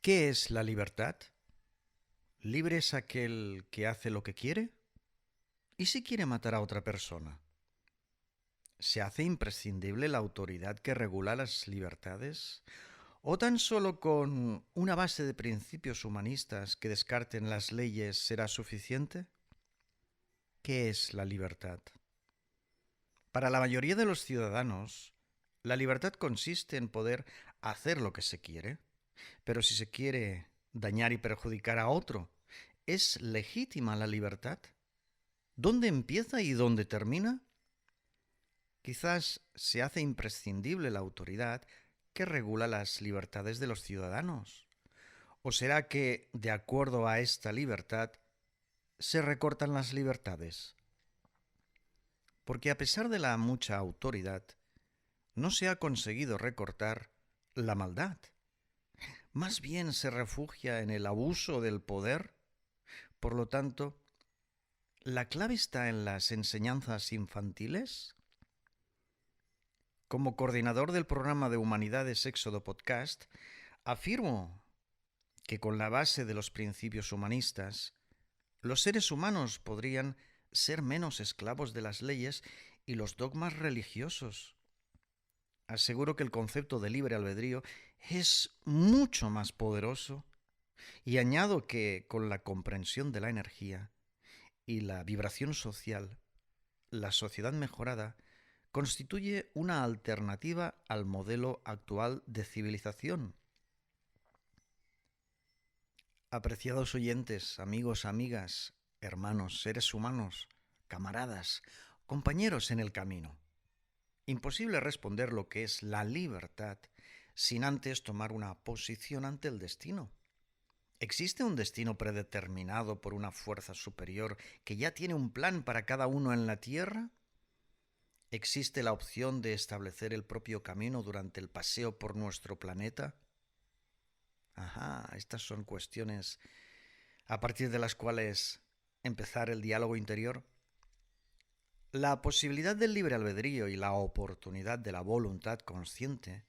¿Qué es la libertad? ¿Libre es aquel que hace lo que quiere? ¿Y si quiere matar a otra persona? ¿Se hace imprescindible la autoridad que regula las libertades? ¿O tan solo con una base de principios humanistas que descarten las leyes será suficiente? ¿Qué es la libertad? Para la mayoría de los ciudadanos, la libertad consiste en poder hacer lo que se quiere, pero si se quiere dañar y perjudicar a otro, ¿es legítima la libertad? ¿Dónde empieza y dónde termina? Quizás se hace imprescindible la autoridad que regula las libertades de los ciudadanos. ¿O será que, de acuerdo a esta libertad, se recortan las libertades? Porque a pesar de la mucha autoridad, no se ha conseguido recortar la maldad. Más bien se refugia en el abuso del poder. Por lo tanto, ¿la clave está en las enseñanzas infantiles? Como coordinador del programa de Humanidades Éxodo Podcast, afirmo que con la base de los principios humanistas, los seres humanos podrían ser menos esclavos de las leyes y los dogmas religiosos. Aseguro que el concepto de libre albedrío es mucho más poderoso y añado que con la comprensión de la energía y la vibración social, la sociedad mejorada constituye una alternativa al modelo actual de civilización. Apreciados oyentes, amigos, amigas, hermanos, seres humanos, camaradas, compañeros en el camino, imposible responder lo que es la libertad sin antes tomar una posición ante el destino. ¿Existe un destino predeterminado por una fuerza superior que ya tiene un plan para cada uno en la Tierra? ¿Existe la opción de establecer el propio camino durante el paseo por nuestro planeta? Estas son cuestiones a partir de las cuales empezar el diálogo interior. La posibilidad del libre albedrío y la oportunidad de la voluntad consciente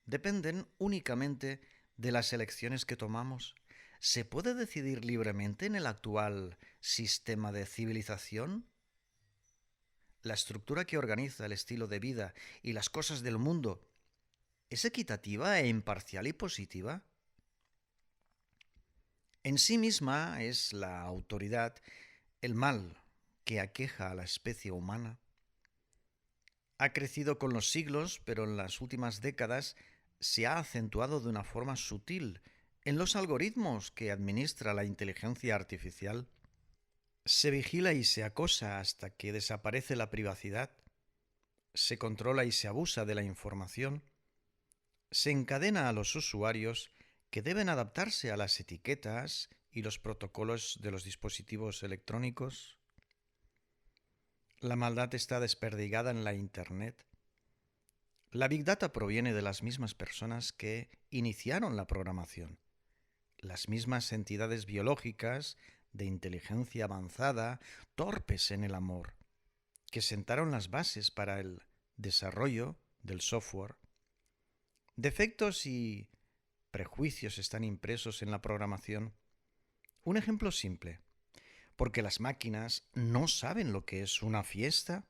dependen únicamente de las elecciones que tomamos. ¿Se puede decidir libremente en el actual sistema de civilización? ¿La estructura que organiza el estilo de vida y las cosas del mundo es equitativa e imparcial y positiva? En sí misma es la autoridad el mal que aqueja a la especie humana. Ha crecido con los siglos, pero en las últimas décadas se ha acentuado de una forma sutil en los algoritmos que administra la inteligencia artificial. Se vigila y se acosa hasta que desaparece la privacidad, se controla y se abusa de la información, se encadena a los usuarios que deben adaptarse a las etiquetas y los protocolos de los dispositivos electrónicos. La maldad está desperdigada en la Internet. La Big Data proviene de las mismas personas que iniciaron la programación, las mismas entidades biológicas de inteligencia avanzada, torpes en el amor, que sentaron las bases para el desarrollo del software. Defectos y prejuicios están impresos en la programación. Un ejemplo simple. Porque las máquinas no saben lo que es una fiesta.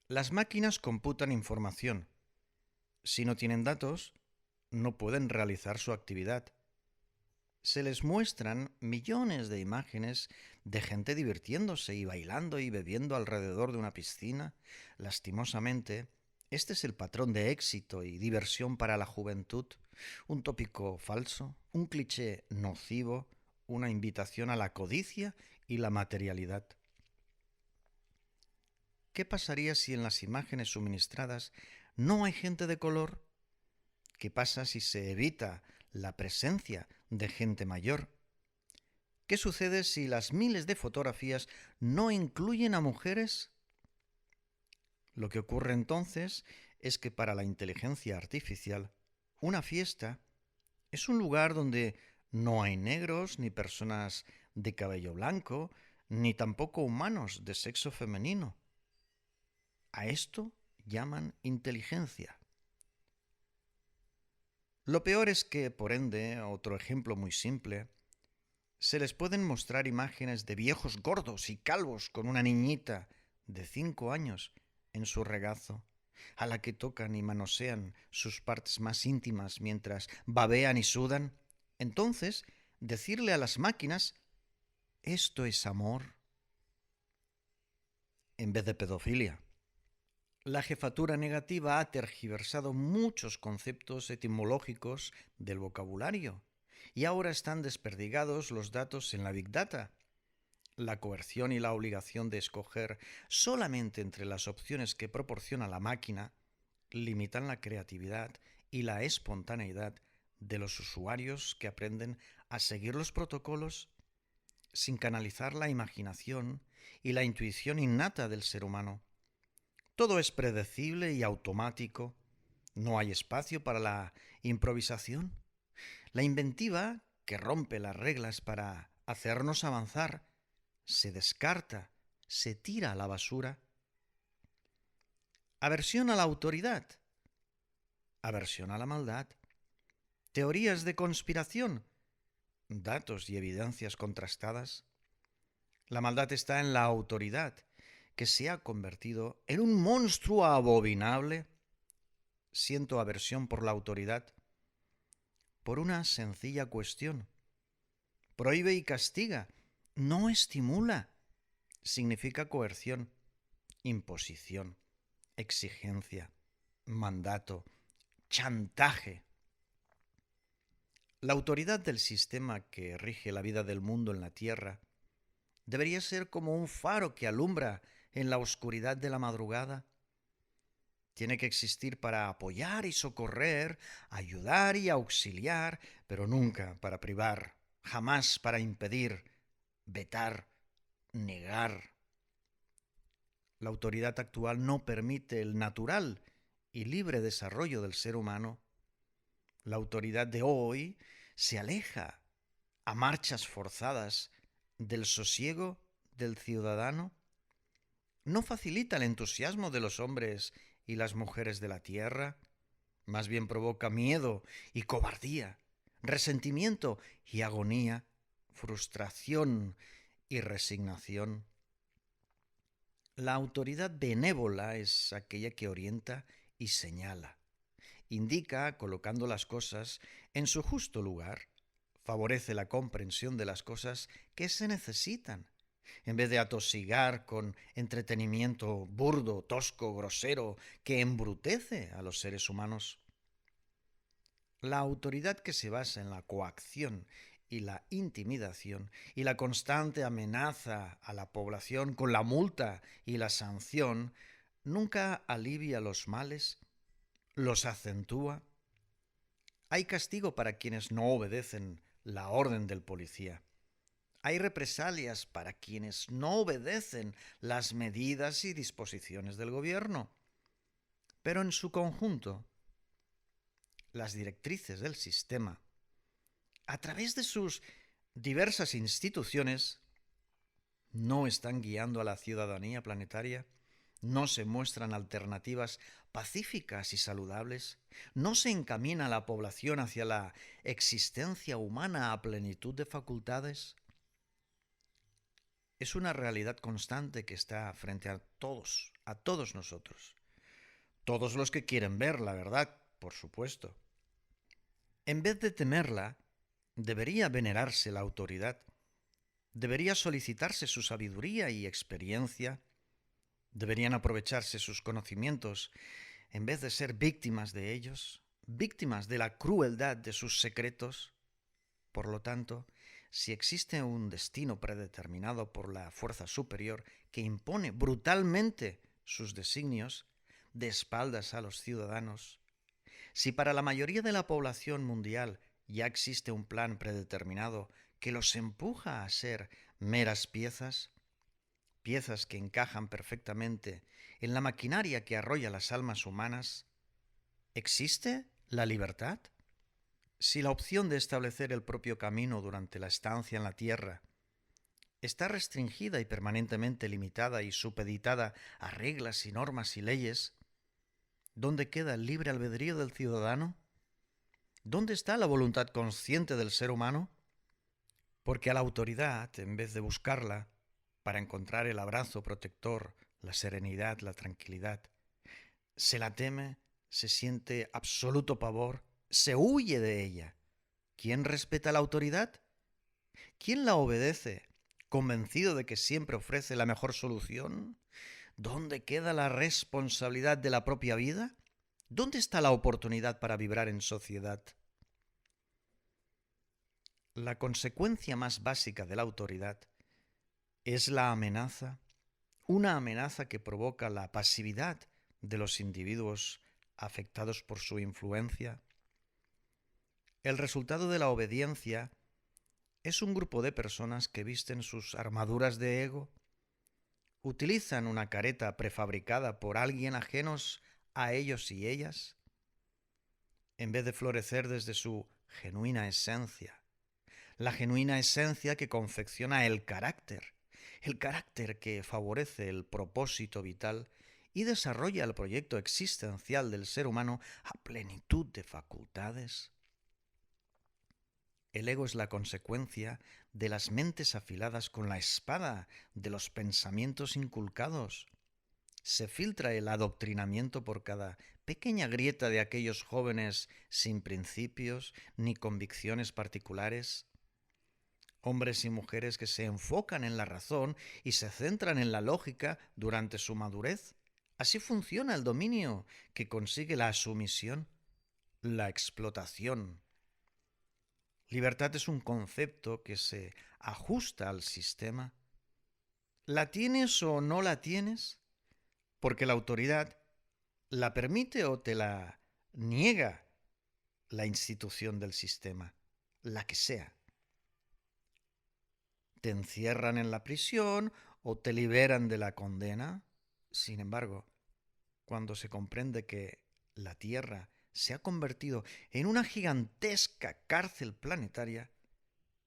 Las máquinas computan información. Si no tienen datos, no pueden realizar su actividad. Se les muestran millones de imágenes de gente divirtiéndose y bailando y bebiendo alrededor de una piscina. Lastimosamente, este es el patrón de éxito y diversión para la juventud, un tópico falso, un cliché nocivo, una invitación a la codicia y la materialidad. ¿Qué pasaría si en las imágenes suministradas no hay gente de color? ¿Qué pasa si se evita la presencia de gente mayor? ¿Qué sucede si las miles de fotografías no incluyen a mujeres? Lo que ocurre entonces es que para la inteligencia artificial, una fiesta es un lugar donde no hay negros, ni personas de cabello blanco, ni tampoco humanos de sexo femenino. A esto llaman inteligencia. Lo peor es que, por ende, otro ejemplo muy simple, se les pueden mostrar imágenes de viejos gordos y calvos con una niñita de 5 años en su regazo, a la que tocan y manosean sus partes más íntimas mientras babean y sudan. Entonces, decirle a las máquinas, esto es amor, en vez de pedofilia. La jefatura negativa ha tergiversado muchos conceptos etimológicos del vocabulario y ahora están desperdigados los datos en la Big Data. La coerción y la obligación de escoger solamente entre las opciones que proporciona la máquina limitan la creatividad y la espontaneidad de los usuarios que aprenden a seguir los protocolos sin canalizar la imaginación y la intuición innata del ser humano. Todo es predecible y automático. No hay espacio para la improvisación. La inventiva, que rompe las reglas para hacernos avanzar, se descarta, se tira a la basura. Aversión a la autoridad, aversión a la maldad, teorías de conspiración, datos y evidencias contrastadas. La maldad está en la autoridad, que se ha convertido en un monstruo abominable. Siento aversión por la autoridad por una sencilla cuestión. Prohíbe y castiga, no estimula. Significa coerción, imposición, exigencia, mandato, chantaje. La autoridad del sistema que rige la vida del mundo en la Tierra debería ser como un faro que alumbra en la oscuridad de la madrugada. Tiene que existir para apoyar y socorrer, ayudar y auxiliar, pero nunca para privar, jamás para impedir, vetar, negar. La autoridad actual no permite el natural y libre desarrollo del ser humano. La autoridad de hoy se aleja a marchas forzadas del sosiego del ciudadano. No facilita el entusiasmo de los hombres y las mujeres de la tierra, más bien provoca miedo y cobardía, resentimiento y agonía, frustración y resignación. La autoridad benévola es aquella que orienta y señala, indica colocando las cosas en su justo lugar, favorece la comprensión de las cosas que se necesitan, en vez de atosigar con entretenimiento burdo, tosco, grosero, que embrutece a los seres humanos. La autoridad que se basa en la coacción y la intimidación y la constante amenaza a la población con la multa y la sanción nunca alivia los males, los acentúa. Hay castigo para quienes no obedecen la orden del policía. Hay represalias para quienes no obedecen las medidas y disposiciones del gobierno. Pero en su conjunto, las directrices del sistema, a través de sus diversas instituciones, no están guiando a la ciudadanía planetaria, no se muestran alternativas pacíficas y saludables, no se encamina a la población hacia la existencia humana a plenitud de facultades. Es una realidad constante que está frente a todos nosotros. Todos los que quieren ver la verdad, por supuesto. En vez de temerla, debería venerarse la autoridad, debería solicitarse su sabiduría y experiencia, deberían aprovecharse sus conocimientos en vez de ser víctimas de ellos, víctimas de la crueldad de sus secretos. Por lo tanto, si existe un destino predeterminado por la fuerza superior que impone brutalmente sus designios de espaldas a los ciudadanos, si para la mayoría de la población mundial ya existe un plan predeterminado que los empuja a ser meras piezas, piezas que encajan perfectamente en la maquinaria que arrolla las almas humanas, ¿existe la libertad? Si la opción de establecer el propio camino durante la estancia en la Tierra está restringida y permanentemente limitada y supeditada a reglas y normas y leyes, ¿dónde queda el libre albedrío del ciudadano? ¿Dónde está la voluntad consciente del ser humano? Porque a la autoridad, en vez de buscarla para encontrar el abrazo protector, la serenidad, la tranquilidad, se la teme, se siente absoluto pavor, se huye de ella. ¿Quién respeta la autoridad? ¿Quién la obedece, convencido de que siempre ofrece la mejor solución? ¿Dónde queda la responsabilidad de la propia vida? ¿Dónde está la oportunidad para vibrar en sociedad? La consecuencia más básica de la autoridad es la amenaza, una amenaza que provoca la pasividad de los individuos afectados por su influencia. El resultado de la obediencia es un grupo de personas que visten sus armaduras de ego, utilizan una careta prefabricada por alguien ajenos a ellos y ellas, en vez de florecer desde su genuina esencia. La genuina esencia que confecciona el carácter que favorece el propósito vital y desarrolla el proyecto existencial del ser humano a plenitud de facultades. El ego es la consecuencia de las mentes afiladas con la espada de los pensamientos inculcados. Se filtra el adoctrinamiento por cada pequeña grieta de aquellos jóvenes sin principios ni convicciones particulares. Hombres y mujeres que se enfocan en la razón y se centran en la lógica durante su madurez. Así funciona el dominio que consigue la sumisión, la explotación. Libertad es un concepto que se ajusta al sistema. ¿La tienes o no la tienes? Porque la autoridad la permite o te la niega la institución del sistema, la que sea. Te encierran en la prisión o te liberan de la condena. Sin embargo, cuando se comprende que la Tierra se ha convertido en una gigantesca cárcel planetaria,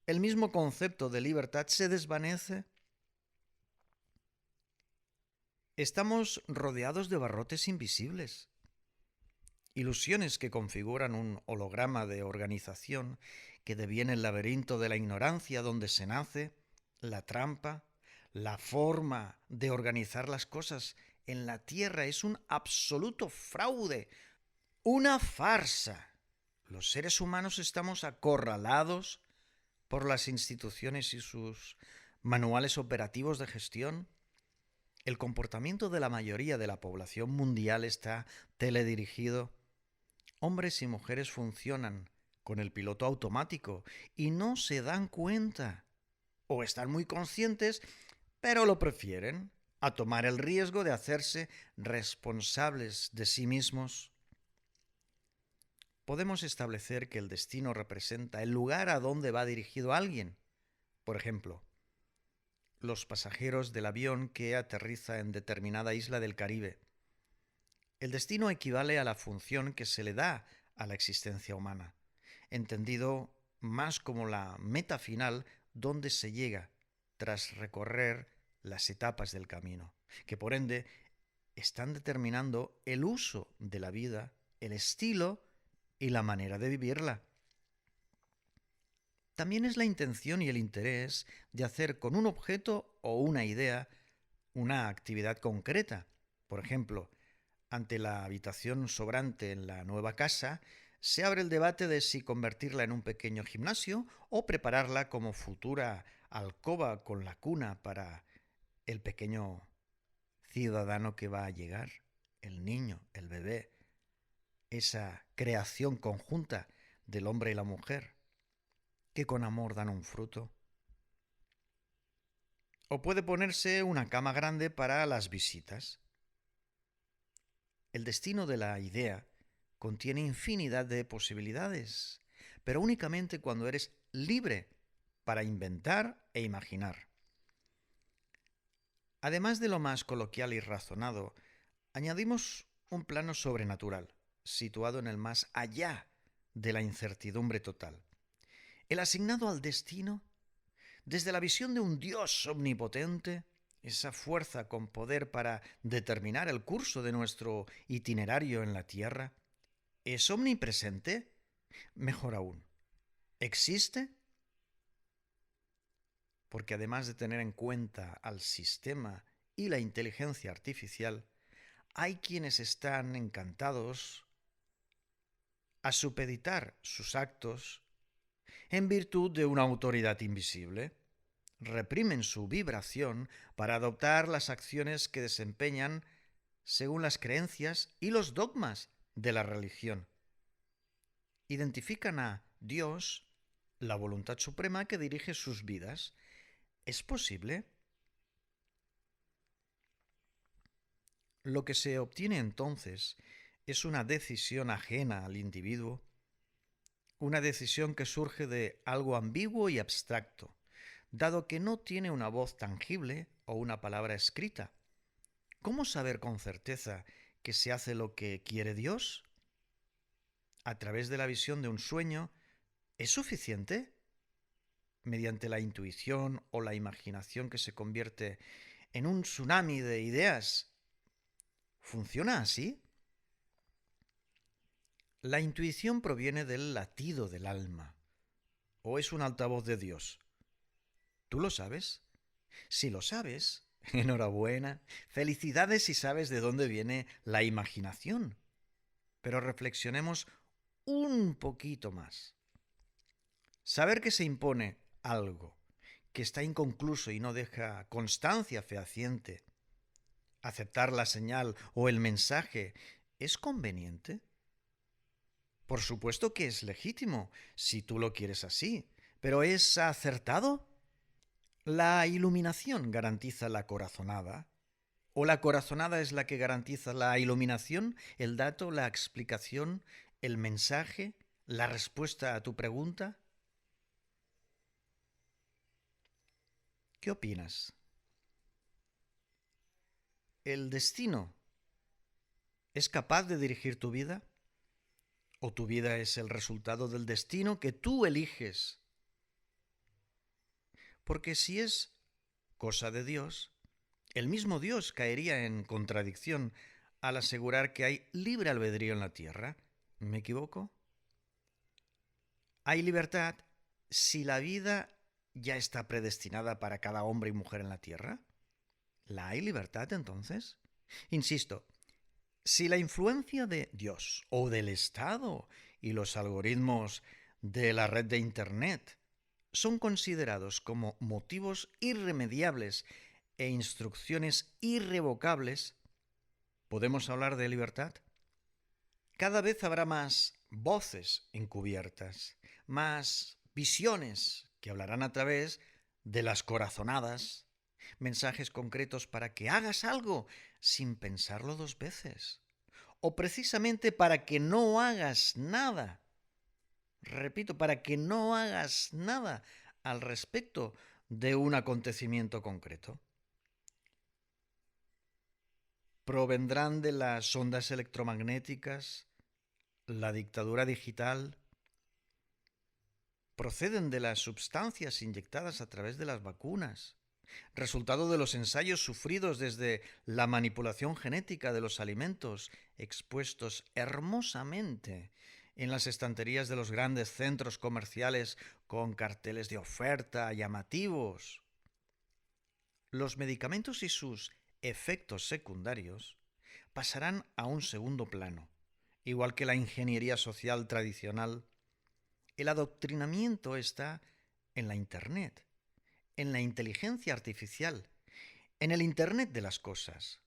el mismo concepto de libertad se desvanece. Estamos rodeados de barrotes invisibles, ilusiones que configuran un holograma de organización que deviene el laberinto de la ignorancia donde se nace, la trampa, la forma de organizar las cosas en la Tierra es un absoluto fraude, una farsa. Los seres humanos estamos acorralados por las instituciones y sus manuales operativos de gestión. El comportamiento de la mayoría de la población mundial está teledirigido. Hombres y mujeres funcionan con el piloto automático y no se dan cuenta. O están muy conscientes, pero lo prefieren a tomar el riesgo de hacerse responsables de sí mismos. Podemos establecer que el destino representa el lugar a donde va dirigido alguien. Por ejemplo, los pasajeros del avión que aterriza en determinada isla del Caribe. El destino equivale a la función que se le da a la existencia humana, entendido más como la meta final donde se llega tras recorrer las etapas del camino, que por ende están determinando el uso de la vida, el estilo y la manera de vivirla. También es la intención y el interés de hacer con un objeto o una idea una actividad concreta. Por ejemplo, ante la habitación sobrante en la nueva casa, se abre el debate de si convertirla en un pequeño gimnasio o prepararla como futura alcoba con la cuna para el pequeño ciudadano que va a llegar, el niño, el bebé, esa creación conjunta del hombre y la mujer, que con amor dan un fruto. O puede ponerse una cama grande para las visitas. El destino de la idea contiene infinidad de posibilidades, pero únicamente cuando eres libre para inventar e imaginar. Además de lo más coloquial y razonado, añadimos un plano sobrenatural, situado en el más allá de la incertidumbre total. El asignado al destino, desde la visión de un Dios omnipotente, esa fuerza con poder para determinar el curso de nuestro itinerario en la tierra, es omnipresente, Mejor aún, ¿existe? Porque además de tener en cuenta al sistema y la inteligencia artificial, hay quienes están encantados a supeditar sus actos en virtud de una autoridad invisible. Reprimen su vibración para adoptar las acciones que desempeñan según las creencias y los dogmas de la religión. Identifican a Dios, la voluntad suprema que dirige sus vidas. ¿Es posible? Lo que se obtiene entonces es una decisión ajena al individuo, una decisión que surge de algo ambiguo y abstracto, dado que no tiene una voz tangible o una palabra escrita. ¿Cómo saber con certeza que se hace lo que quiere Dios? ¿A través de la visión de un sueño es suficiente? ¿Mediante la intuición o la imaginación que se convierte en un tsunami de ideas? ¿Funciona así? La intuición proviene del latido del alma, o es un altavoz de Dios. ¿Tú lo sabes? Si lo sabes, enhorabuena, felicidades si sabes de dónde viene la imaginación. Pero reflexionemos un poquito más. Saber que se impone algo que está inconcluso y no deja constancia fehaciente, aceptar la señal o el mensaje, ¿es conveniente? Por supuesto que es legítimo, si tú lo quieres así, pero ¿es acertado? ¿La iluminación garantiza la corazonada? ¿O la corazonada es la que garantiza la iluminación, el dato, la explicación, el mensaje, la respuesta a tu pregunta? ¿Qué opinas? ¿El destino es capaz de dirigir tu vida? ¿O tu vida es el resultado del destino que tú eliges? Porque si es cosa de Dios, el mismo Dios caería en contradicción al asegurar que hay libre albedrío en la tierra. ¿Me equivoco? ¿Hay libertad si la vida ya está predestinada para cada hombre y mujer en la tierra? ¿La hay libertad entonces? Insisto, si la influencia de Dios o del Estado y los algoritmos de la red de Internet son considerados como motivos irremediables e instrucciones irrevocables, ¿podemos hablar de libertad? Cada vez habrá más voces encubiertas, más visiones que hablarán a través de las corazonadas, mensajes concretos para que hagas algo sin pensarlo dos veces, o precisamente para que no hagas nada. Repito, para que no hagas nada al respecto de un acontecimiento concreto. Provendrán de las ondas electromagnéticas, la dictadura digital, proceden de las sustancias inyectadas a través de las vacunas, resultado de los ensayos sufridos desde la manipulación genética de los alimentos expuestos hermosamente en las estanterías de los grandes centros comerciales con carteles de oferta llamativos. Los medicamentos y sus efectos secundarios pasarán a un segundo plano, igual que la ingeniería social tradicional. El adoctrinamiento está en la Internet, en la inteligencia artificial, en el Internet de las cosas.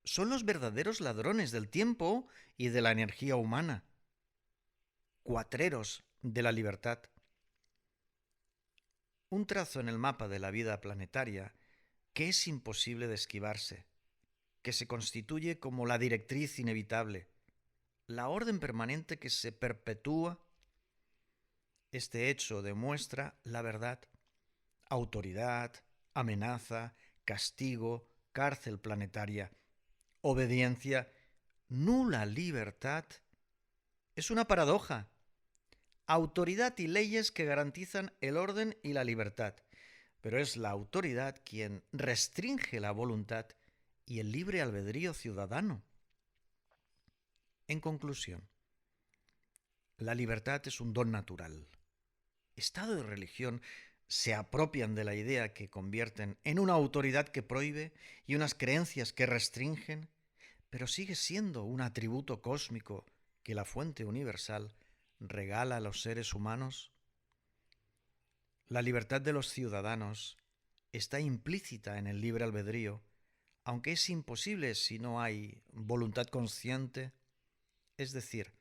Son los verdaderos ladrones del tiempo y de la energía humana, cuatreros de la libertad. Un trazo en el mapa de la vida planetaria que es imposible de esquivarse, que se constituye como la directriz inevitable, la orden permanente que se perpetúa. Este hecho demuestra la verdad, autoridad, amenaza, castigo, cárcel planetaria, obediencia, nula libertad. Es una paradoja. Autoridad y leyes que garantizan el orden y la libertad, pero es la autoridad quien restringe la voluntad y el libre albedrío ciudadano. En conclusión, La libertad es un don natural. Estado y religión se apropian de la idea que convierten en una autoridad que prohíbe y unas creencias que restringen, pero sigue siendo un atributo cósmico que la fuente universal regala a los seres humanos. La libertad de los ciudadanos está implícita en el libre albedrío, aunque es imposible si no hay voluntad consciente, es decir,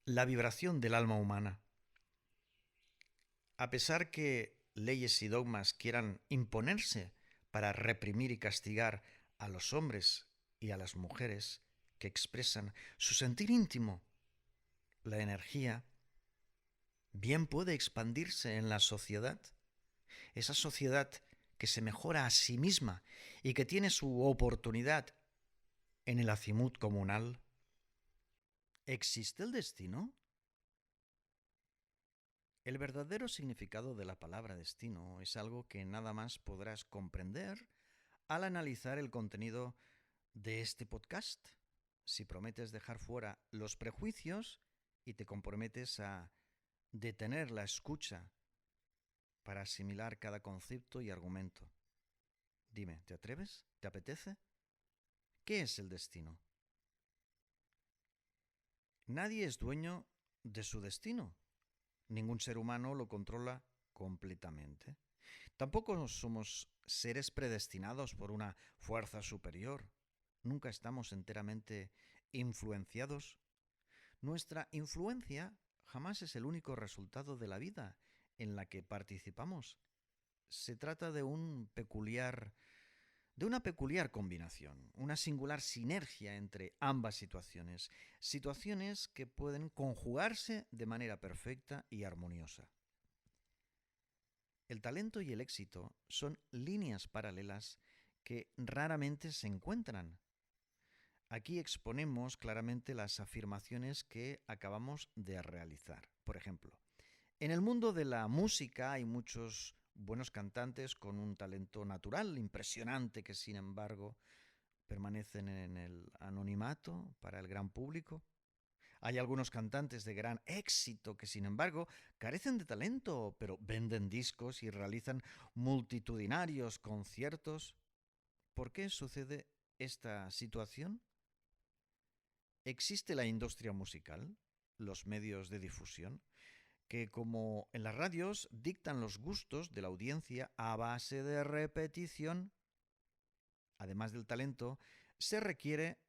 la vibración del alma humana. A pesar que leyes y dogmas quieran imponerse para reprimir y castigar a los hombres y a las mujeres que expresan su sentir íntimo, la energía bien puede expandirse en la sociedad, esa sociedad que se mejora a sí misma y que tiene su oportunidad en el azimut comunal. ¿Existe el destino? El verdadero significado de la palabra destino es algo que nada más podrás comprender al analizar el contenido de este podcast. Si prometes dejar fuera los prejuicios y te comprometes a detener la escucha para asimilar cada concepto y argumento. Dime, ¿te atreves? ¿Te apetece? ¿Qué es el destino? Nadie es dueño de su destino. Ningún ser humano lo controla completamente. Tampoco somos seres predestinados por una fuerza superior. Nunca estamos enteramente influenciados. Nuestra influencia jamás es el único resultado de la vida en la que participamos. Se trata de una peculiar combinación, una singular sinergia entre ambas situaciones, situaciones que pueden conjugarse de manera perfecta y armoniosa. El talento y el éxito son líneas paralelas que raramente se encuentran. Aquí exponemos claramente las afirmaciones que acabamos de realizar. Por ejemplo, en el mundo de la música hay muchos buenos cantantes con un talento natural impresionante que, sin embargo, permanecen en el anonimato para el gran público. Hay algunos cantantes de gran éxito que, sin embargo, carecen de talento, pero venden discos y realizan multitudinarios conciertos. ¿Por qué sucede esta situación? Existe la industria musical, los medios de difusión, que como en las radios dictan los gustos de la audiencia a base de repetición. Además del talento, se requiere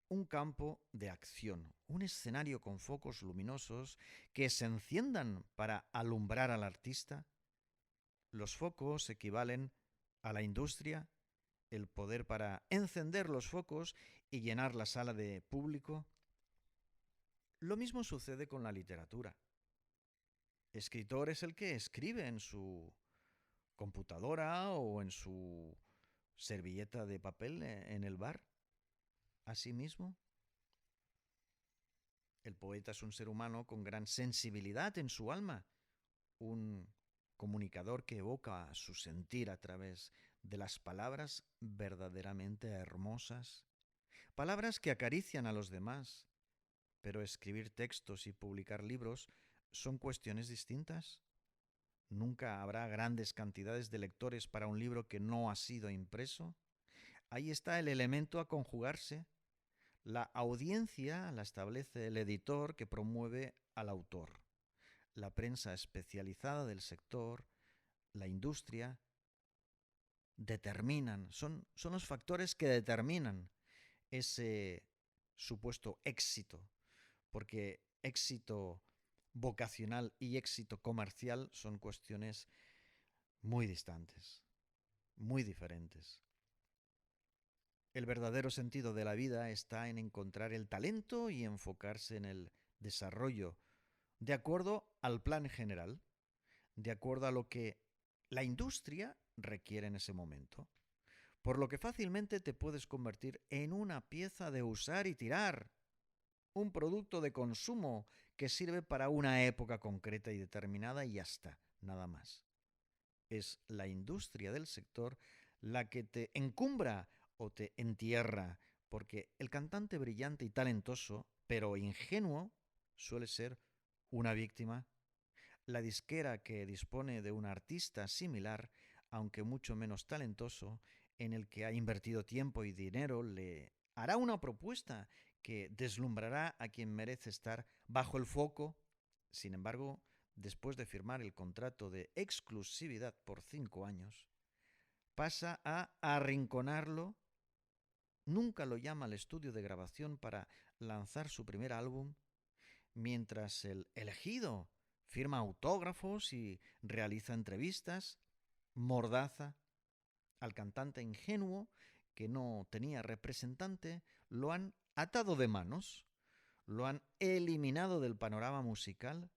un campo de acción, un escenario con focos luminosos que se enciendan para alumbrar al artista. Los focos equivalen a la industria, el poder para encender los focos y llenar la sala de público. Lo mismo sucede con la literatura. Escritor es el que escribe en su computadora o en su servilleta de papel en el bar. Asimismo, el poeta es un ser humano con gran sensibilidad en su alma, un comunicador que evoca su sentir a través de las palabras verdaderamente hermosas, palabras que acarician a los demás. Pero escribir textos y publicar libros son cuestiones distintas. Nunca habrá grandes cantidades de lectores para un libro que no ha sido impreso. Ahí está el elemento a conjugarse. La audiencia la establece el editor que promueve al autor. La prensa especializada del sector, la industria, son los factores que determinan ese supuesto éxito, porque éxito vocacional y éxito comercial son cuestiones muy distantes, muy diferentes. El verdadero sentido de la vida está en encontrar el talento y enfocarse en el desarrollo de acuerdo al plan general, de acuerdo a lo que la industria requiere en ese momento. Por lo que fácilmente te puedes convertir en una pieza de usar y tirar, un producto de consumo que sirve para una época concreta y determinada y ya está, nada más. Es la industria del sector la que te encumbra o te entierra, porque el cantante brillante y talentoso, pero ingenuo, suele ser una víctima. La disquera que dispone de un artista similar, aunque mucho menos talentoso, en el que ha invertido tiempo y dinero, le hará una propuesta que deslumbrará a quien merece estar bajo el foco. Sin embargo, después de firmar el contrato de exclusividad por 5 años, pasa a arrinconarlo. Nunca lo llama al estudio de grabación para lanzar su primer álbum, mientras el elegido firma autógrafos y realiza entrevistas. Mordaza al cantante ingenuo que no tenía representante, lo han atado de manos, lo han eliminado del panorama musical,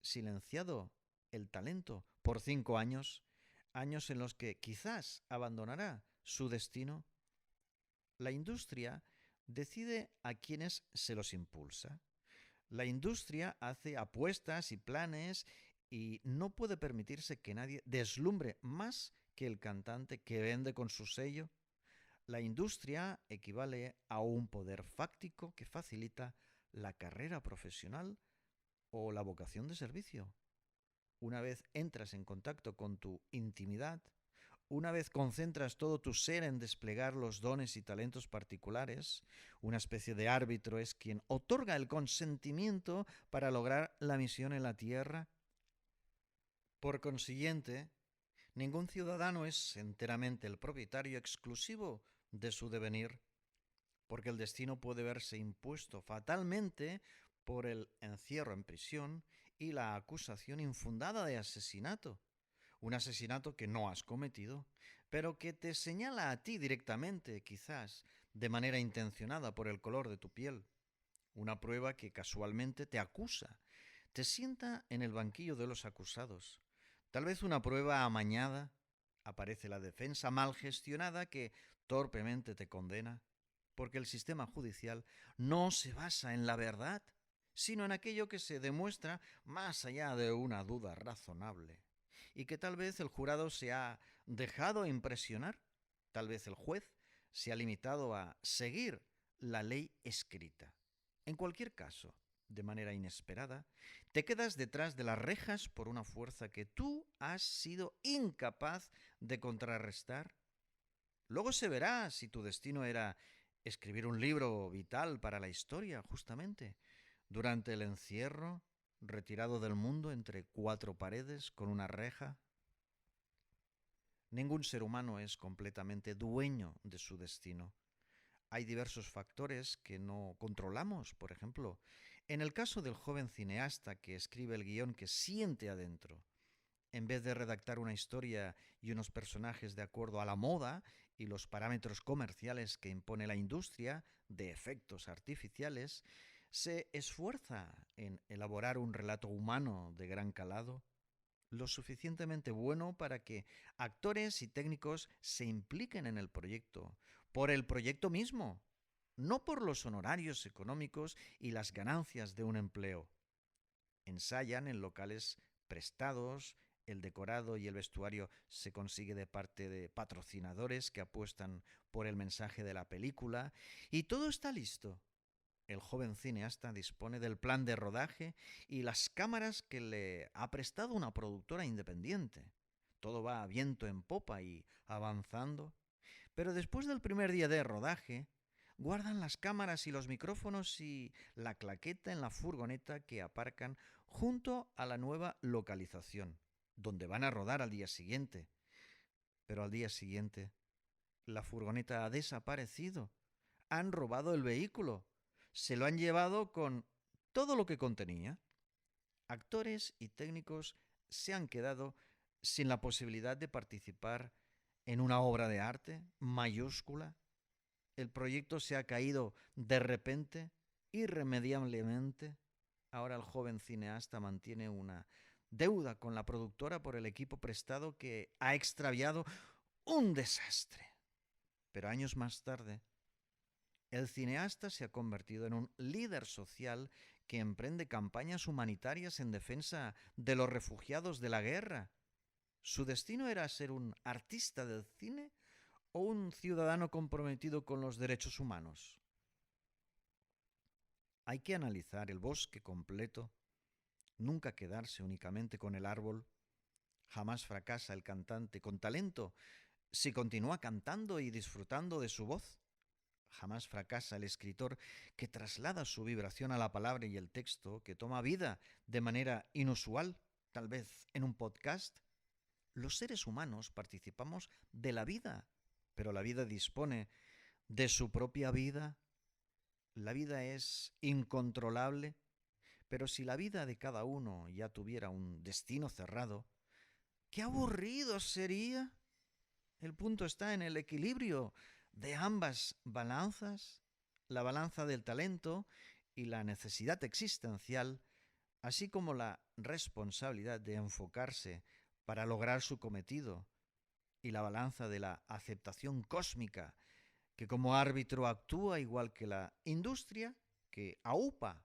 silenciado el talento por 5 años, años en los que quizás abandonará su destino. La industria decide a quienes se los impulsa. La industria hace apuestas y planes y no puede permitirse que nadie deslumbre más que el cantante que vende con su sello. La industria equivale a un poder fáctico que facilita la carrera profesional o la vocación de servicio. Una vez entras en contacto con tu intimidad, una vez concentras todo tu ser en desplegar los dones y talentos particulares, una especie de árbitro es quien otorga el consentimiento para lograr la misión en la tierra. Por consiguiente, ningún ciudadano es enteramente el propietario exclusivo de su devenir, porque el destino puede verse impuesto fatalmente por el encierro en prisión y la acusación infundada de asesinato. Un asesinato que no has cometido, pero que te señala a ti directamente, quizás de manera intencionada por el color de tu piel. Una prueba que casualmente te acusa, te sienta en el banquillo de los acusados. Tal vez una prueba amañada, aparece la defensa mal gestionada que torpemente te condena, porque el sistema judicial no se basa en la verdad, sino en aquello que se demuestra más allá de una duda razonable, y que tal vez el jurado se ha dejado impresionar, tal vez el juez se ha limitado a seguir la ley escrita. En cualquier caso, de manera inesperada, te quedas detrás de las rejas por una fuerza que tú has sido incapaz de contrarrestar. Luego se verá si tu destino era escribir un libro vital para la historia, justamente, durante el encierro, retirado del mundo entre cuatro paredes con una reja. Ningún ser humano es completamente dueño de su destino. Hay diversos factores que no controlamos. Por ejemplo, en el caso del joven cineasta que escribe el guión que siente adentro, en vez de redactar una historia y unos personajes de acuerdo a la moda y los parámetros comerciales que impone la industria de efectos artificiales, se esfuerza en elaborar un relato humano de gran calado, lo suficientemente bueno para que actores y técnicos se impliquen en el proyecto, por el proyecto mismo, no por los honorarios económicos y las ganancias de un empleo. Ensayan en locales prestados, el decorado y el vestuario se consigue de parte de patrocinadores que apuestan por el mensaje de la película y todo está listo. El joven cineasta dispone del plan de rodaje y las cámaras que le ha prestado una productora independiente. Todo va a viento en popa y avanzando. Pero después del primer día de rodaje, guardan las cámaras y los micrófonos y la claqueta en la furgoneta que aparcan junto a la nueva localización, donde van a rodar al día siguiente. Pero al día siguiente, la furgoneta ha desaparecido. Han robado el vehículo. Se lo han llevado con todo lo que contenía. Actores y técnicos se han quedado sin la posibilidad de participar en una obra de arte mayúscula. El proyecto se ha caído de repente, irremediablemente. Ahora el joven cineasta mantiene una deuda con la productora por el equipo prestado que ha extraviado. Un desastre. Pero años más tarde, el cineasta se ha convertido en un líder social que emprende campañas humanitarias en defensa de los refugiados de la guerra. ¿Su destino era ser un artista del cine o un ciudadano comprometido con los derechos humanos? Hay que analizar el bosque completo nunca quedarse únicamente con el árbol. Jamás fracasa el cantante con talento si continúa cantando y disfrutando de su voz. Jamás fracasa el escritor que traslada su vibración a la palabra y el texto, que toma vida de manera inusual, tal vez en un podcast. Los seres humanos participamos de la vida, pero la vida dispone de su propia vida. La vida es incontrolable, pero si la vida de cada uno ya tuviera un destino cerrado, ¡qué aburrido sería! El punto está en el equilibrio de ambas balanzas, la balanza del talento y la necesidad existencial, así como la responsabilidad de enfocarse para lograr su cometido, y la balanza de la aceptación cósmica, que como árbitro actúa igual que la industria, que aupa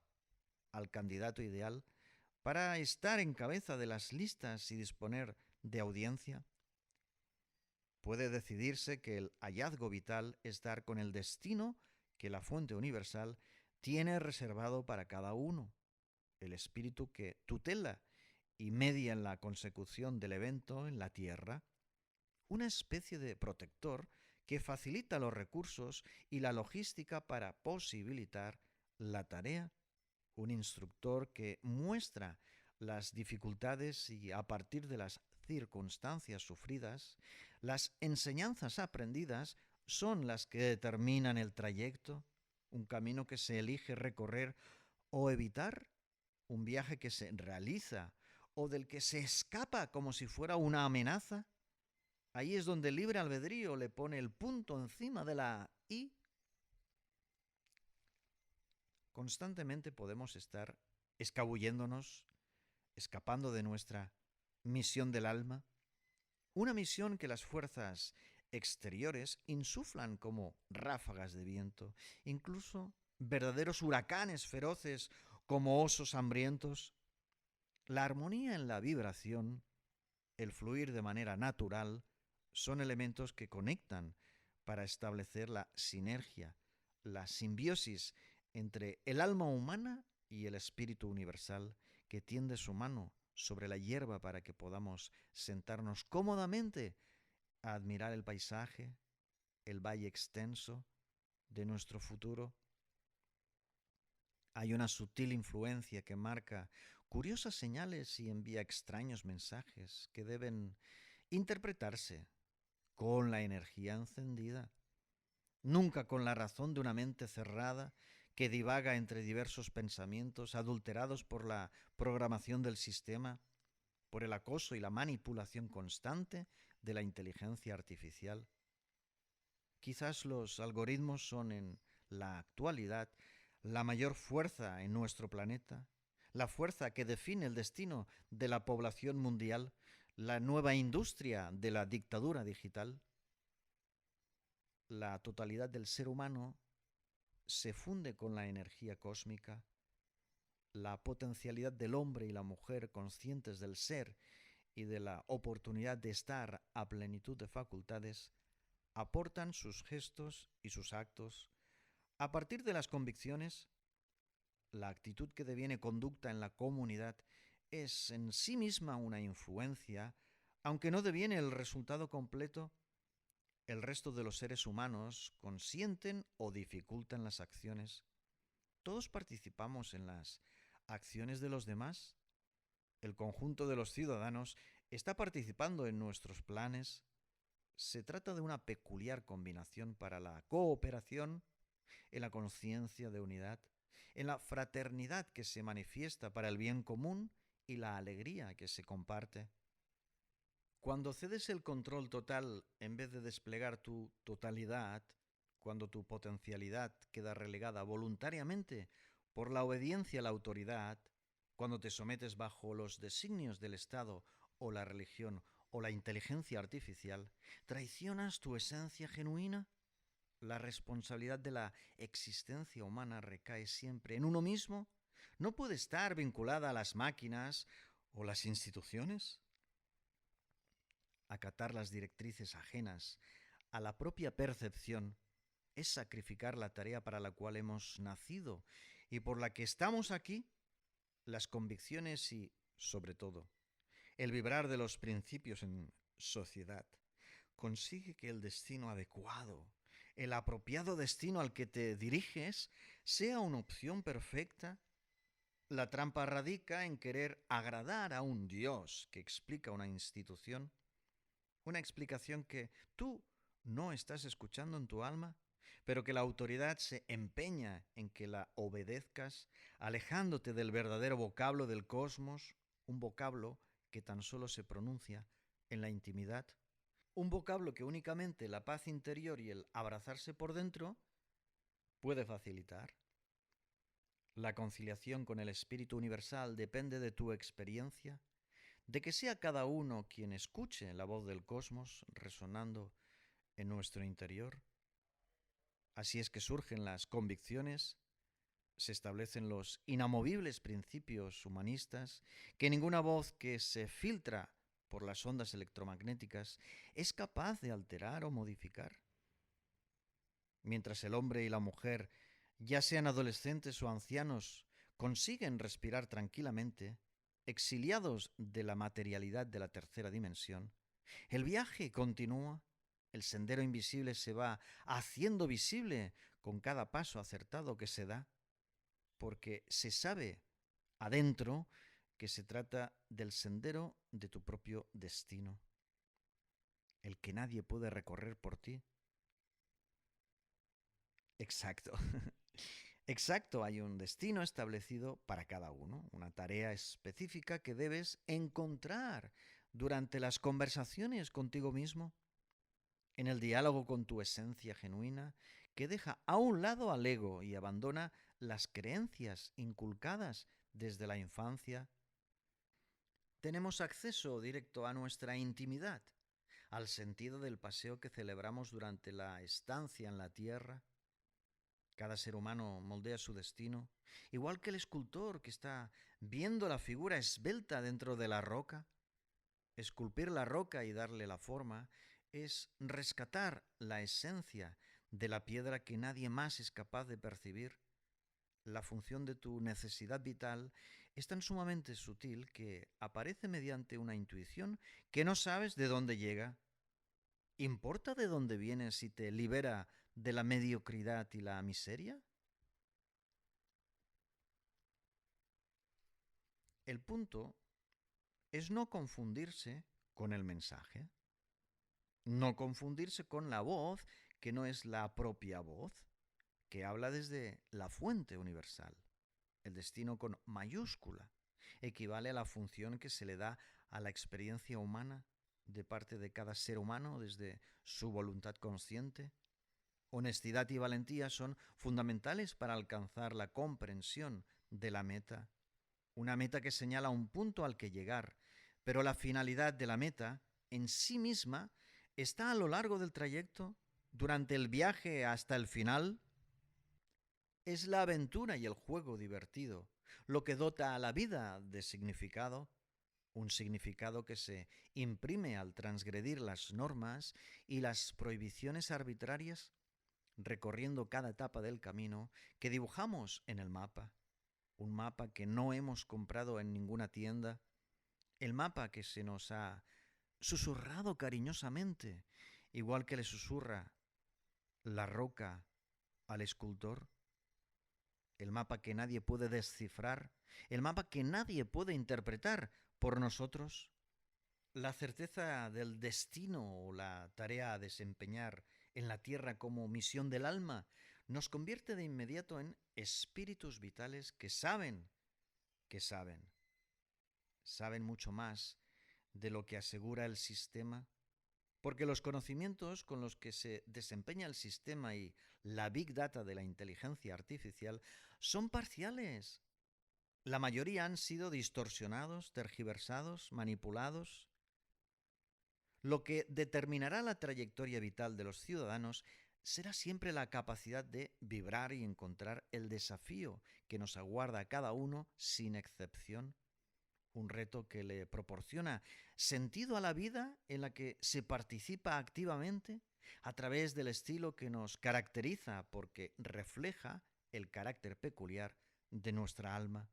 al candidato ideal para estar en cabeza de las listas y disponer de audiencia. Puede decidirse que el hallazgo vital es dar con el destino que la fuente universal tiene reservado para cada uno, el espíritu que tutela y media en la consecución del evento en la Tierra, una especie de protector que facilita los recursos y la logística para posibilitar la tarea, un instructor que muestra las dificultades y a partir de las circunstancias sufridas, las enseñanzas aprendidas son las que determinan el trayecto, un camino que se elige recorrer o evitar, un viaje que se realiza o del que se escapa como si fuera una amenaza. Ahí es donde el libre albedrío le pone el punto encima de la I. Constantemente podemos estar escabulléndonos, escapando de nuestra misión del alma, una misión que las fuerzas exteriores insuflan como ráfagas de viento, incluso verdaderos huracanes feroces como osos hambrientos. La armonía en la vibración, el fluir de manera natural, son elementos que conectan para establecer la sinergia, la simbiosis entre el alma humana y el espíritu universal que tiende su mano sobre la hierba para que podamos sentarnos cómodamente a admirar el paisaje, el valle extenso de nuestro futuro. Hay una sutil influencia que marca curiosas señales y envía extraños mensajes que deben interpretarse con la energía encendida, nunca con la razón de una mente cerrada que divaga entre diversos pensamientos adulterados por la programación del sistema, por el acoso y la manipulación constante de la inteligencia artificial. Quizás los algoritmos son en la actualidad la mayor fuerza en nuestro planeta, la fuerza que define el destino de la población mundial, la nueva industria de la dictadura digital. La totalidad del ser humano se funde con la energía cósmica, la potencialidad del hombre y la mujer conscientes del ser y de la oportunidad de estar a plenitud de facultades, aportan sus gestos y sus actos a partir de las convicciones. La actitud que deviene conducta en la comunidad es en sí misma una influencia, aunque no deviene el resultado completo. El resto de los seres humanos consienten o dificultan las acciones. Todos participamos en las acciones de los demás. El conjunto de los ciudadanos está participando en nuestros planes. Se trata de una peculiar combinación para la cooperación, en la conciencia de unidad, en la fraternidad que se manifiesta para el bien común y la alegría que se comparte. Cuando cedes el control total en vez de desplegar tu totalidad, cuando tu potencialidad queda relegada voluntariamente por la obediencia a la autoridad, cuando te sometes bajo los designios del Estado o la religión o la inteligencia artificial, ¿traicionas tu esencia genuina? La responsabilidad de la existencia humana recae siempre en uno mismo. ¿No puede estar vinculada a las máquinas o las instituciones? Acatar las directrices ajenas a la propia percepción es sacrificar la tarea para la cual hemos nacido y por la que estamos aquí. las convicciones y, sobre todo, el vibrar de los principios en sociedad consigue que el destino adecuado, el apropiado destino al que te diriges, sea una opción perfecta. La trampa radica en querer agradar a un Dios que explica una institución, una explicación que tú no estás escuchando en tu alma, pero que la autoridad se empeña en que la obedezcas, alejándote del verdadero vocablo del cosmos, un vocablo que tan solo se pronuncia en la intimidad, un vocablo que únicamente la paz interior y el abrazarse por dentro puede facilitar. La conciliación con el Espíritu Universal depende de tu experiencia, de que sea cada uno quien escuche la voz del cosmos resonando en nuestro interior. Así es que surgen las convicciones, se establecen los inamovibles principios humanistas que ninguna voz que se filtra por las ondas electromagnéticas es capaz de alterar o modificar. Mientras el hombre y la mujer, ya sean adolescentes o ancianos, consiguen respirar tranquilamente, exiliados de la materialidad de la tercera dimensión, el viaje continúa, el sendero invisible se va haciendo visible con cada paso acertado que se da, porque se sabe adentro que se trata del sendero de tu propio destino, el que nadie puede recorrer por ti. Exacto. Exacto, hay un destino establecido para cada uno, una tarea específica que debes encontrar durante las conversaciones contigo mismo, en el diálogo con tu esencia genuina, que deja a un lado al ego y abandona las creencias inculcadas desde la infancia. Tenemos acceso directo a nuestra intimidad, al sentido del paseo que celebramos durante la estancia en la tierra. Cada ser humano moldea su destino, igual que el escultor que está viendo la figura esbelta dentro de la roca. Esculpir la roca y darle la forma es rescatar la esencia de la piedra que nadie más es capaz de percibir. La función de tu necesidad vital es tan sumamente sutil que aparece mediante una intuición que no sabes de dónde llega. ¿Importa de dónde viene si te libera de la mediocridad y la miseria? El punto es no confundirse con el mensaje, no confundirse con la voz que no es la propia voz, que habla desde la fuente universal. El destino con mayúscula equivale a la función que se le da a la experiencia humana de parte de cada ser humano desde su voluntad consciente. Honestidad y valentía son fundamentales para alcanzar la comprensión de la meta, una meta que señala un punto al que llegar, pero la finalidad de la meta en sí misma está a lo largo del trayecto, durante el viaje hasta el final. Es la aventura y el juego divertido lo que dota a la vida de significado, un significado que se imprime al transgredir las normas y las prohibiciones arbitrarias, recorriendo cada etapa del camino que dibujamos en el mapa, un mapa que no hemos comprado en ninguna tienda, el mapa que se nos ha susurrado cariñosamente, igual que le susurra la roca al escultor, el mapa que nadie puede descifrar, el mapa que nadie puede interpretar por nosotros. La certeza del destino o la tarea a desempeñar en la tierra como misión del alma nos convierte de inmediato en espíritus vitales que saben mucho más de lo que asegura el sistema, porque los conocimientos con los que se desempeña el sistema y la big data de la inteligencia artificial son parciales. La mayoría han sido distorsionados, tergiversados, manipulados. Lo que determinará la trayectoria vital de los ciudadanos será siempre la capacidad de vibrar y encontrar el desafío que nos aguarda a cada uno sin excepción. Un reto que le proporciona sentido a la vida en la que se participa activamente a través del estilo que nos caracteriza porque refleja el carácter peculiar de nuestra alma.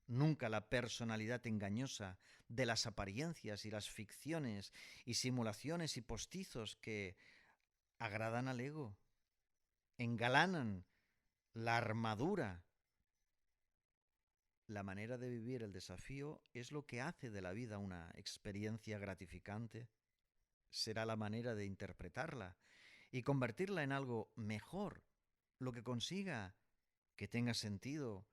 nunca la personalidad engañosa de las apariencias y las ficciones y simulaciones y postizos que agradan al ego, engalanan la armadura. La manera de vivir el desafío es lo que hace de la vida una experiencia gratificante. Será la manera de interpretarla y convertirla en algo mejor, lo que consiga que tenga sentido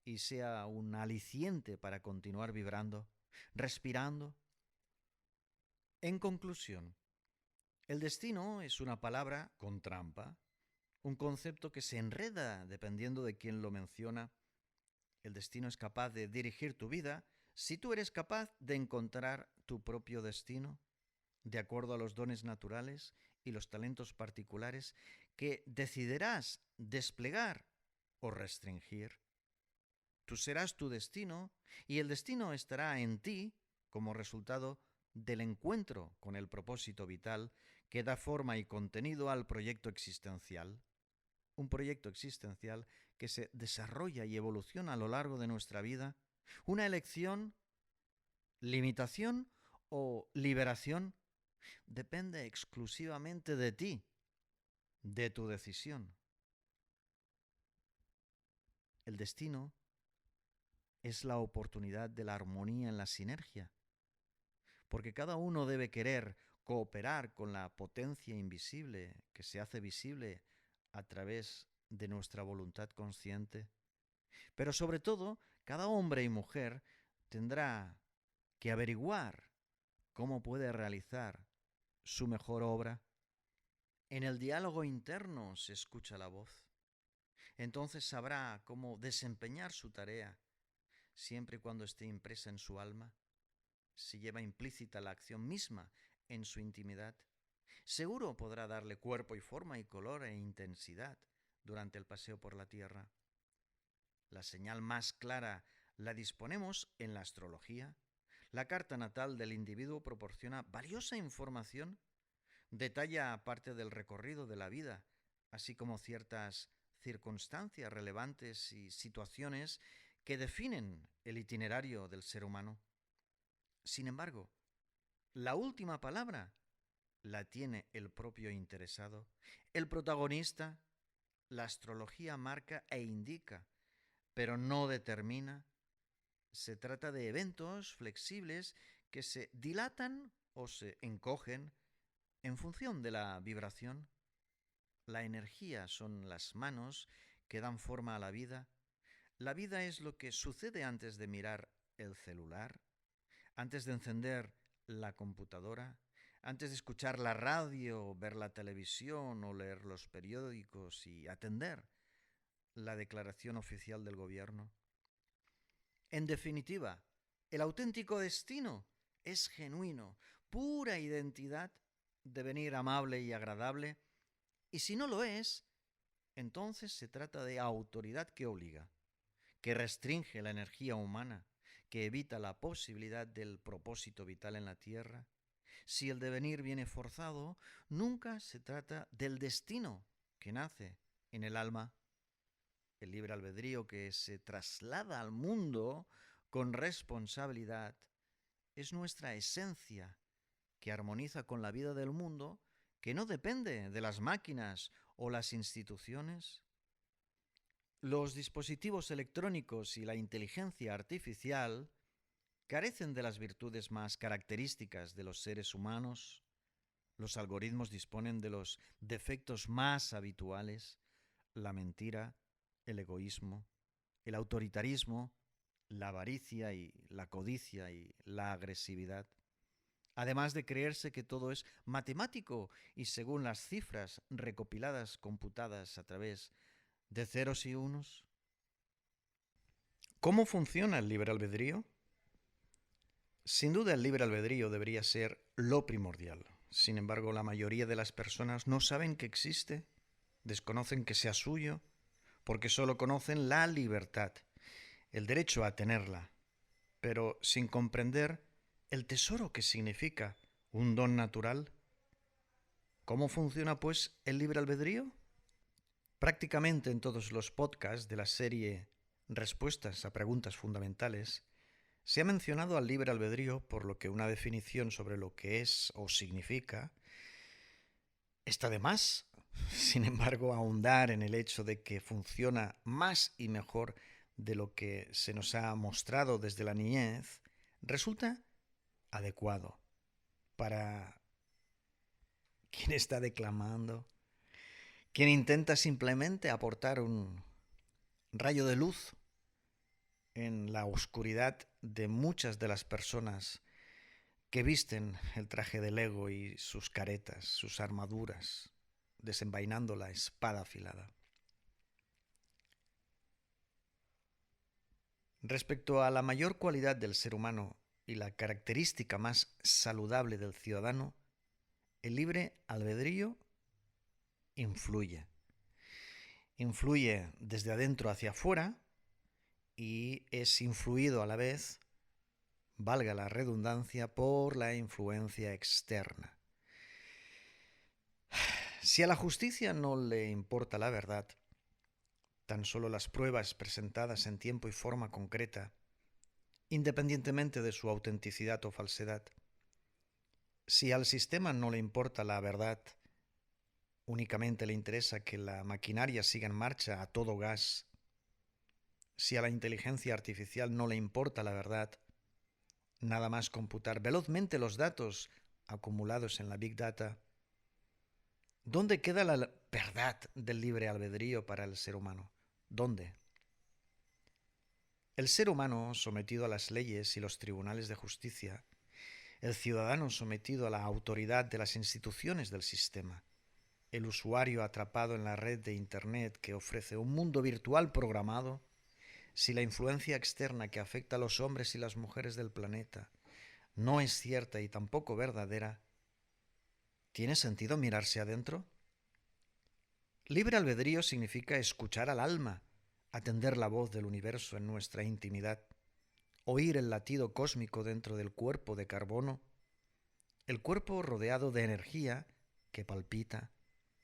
y sea un aliciente para continuar vibrando, respirando. En conclusión, el destino es una palabra con trampa, un concepto que se enreda dependiendo de quién lo menciona. El destino es capaz de dirigir tu vida si tú eres capaz de encontrar tu propio destino de acuerdo a los dones naturales y los talentos particulares que decidirás desplegar o restringir. Tú serás tu destino y el destino estará en ti como resultado del encuentro con el propósito vital que da forma y contenido al proyecto existencial. Un proyecto existencial que se desarrolla y evoluciona a lo largo de nuestra vida. Una elección, limitación o liberación depende exclusivamente de ti, de tu decisión. El destino es la oportunidad de la armonía en la sinergia, porque cada uno debe querer cooperar con la potencia invisible que se hace visible a través de nuestra voluntad consciente. Pero sobre todo, cada hombre y mujer tendrá que averiguar cómo puede realizar su mejor obra. En el diálogo interno se escucha la voz. Entonces sabrá cómo desempeñar su tarea, siempre y cuando esté impresa en su alma, si lleva implícita la acción misma en su intimidad. Seguro podrá darle cuerpo y forma y color e intensidad durante el paseo por la tierra. La señal más clara la disponemos en la astrología. La carta natal del individuo proporciona valiosa información, detalla parte del recorrido de la vida, así como ciertas circunstancias relevantes y situaciones que definen el itinerario del ser humano. Sin embargo, la última palabra la tiene el propio interesado, el protagonista. La astrología marca e indica, pero no determina. Se trata de eventos flexibles que se dilatan o se encogen en función de la vibración. La energía son las manos que dan forma a la vida. La vida es lo que sucede antes de mirar el celular, antes de encender la computadora, antes de escuchar la radio, ver la televisión o leer los periódicos y atender la declaración oficial del gobierno. En definitiva, el auténtico destino es genuino, pura identidad, devenir amable y agradable, y si no lo es, entonces se trata de autoridad que obliga, que restringe la energía humana, que evita la posibilidad del propósito vital en la tierra. Si el devenir viene forzado, nunca se trata del destino que nace en el alma. El libre albedrío que se traslada al mundo con responsabilidad es nuestra esencia que armoniza con la vida del mundo, que no depende de las máquinas o las instituciones. Los dispositivos electrónicos y la inteligencia artificial carecen de las virtudes más características de los seres humanos. Los algoritmos disponen de los defectos más habituales: la mentira, el egoísmo, el autoritarismo, la avaricia y la codicia y la agresividad. Además de creerse que todo es matemático y según las cifras recopiladas, computadas a través de ceros y unos. ¿Cómo funciona el libre albedrío? Sin duda el libre albedrío debería ser lo primordial. Sin embargo, la mayoría de las personas no saben que existe, desconocen que sea suyo, porque solo conocen la libertad, el derecho a tenerla, pero sin comprender el tesoro que significa un don natural. ¿Cómo funciona, pues, el libre albedrío? Prácticamente en todos los podcasts de la serie respuestas a preguntas fundamentales, se ha mencionado al libre albedrío, por lo que una definición sobre lo que es o significa está de más. Sin embargo, ahondar en el hecho de que funciona más y mejor de lo que se nos ha mostrado desde la niñez resulta adecuado para quien está declamando, quien intenta simplemente aportar un rayo de luz en la oscuridad de muchas de las personas que visten el traje del ego y sus caretas, sus armaduras, desenvainando la espada afilada. Respecto a la mayor cualidad del ser humano y la característica más saludable del ciudadano, el libre albedrío influye. Influye desde adentro hacia afuera y es influido a la vez, valga la redundancia, por la influencia externa. Si a la justicia no le importa la verdad, tan solo las pruebas presentadas en tiempo y forma concreta, independientemente de su autenticidad o falsedad, si al sistema no le importa la verdad, únicamente le interesa que la maquinaria siga en marcha a todo gas, si a la inteligencia artificial no le importa la verdad, nada más computar velozmente los datos acumulados en la Big Data, ¿dónde queda la verdad del libre albedrío para el ser humano? ¿Dónde? El ser humano sometido a las leyes y los tribunales de justicia, el ciudadano sometido a la autoridad de las instituciones del sistema, el usuario atrapado en la red de Internet que ofrece un mundo virtual programado, si la influencia externa que afecta a los hombres y las mujeres del planeta no es cierta y tampoco verdadera, ¿tiene sentido mirarse adentro? Libre albedrío significa escuchar al alma, atender la voz del universo en nuestra intimidad, oír el latido cósmico dentro del cuerpo de carbono, el cuerpo rodeado de energía que palpita,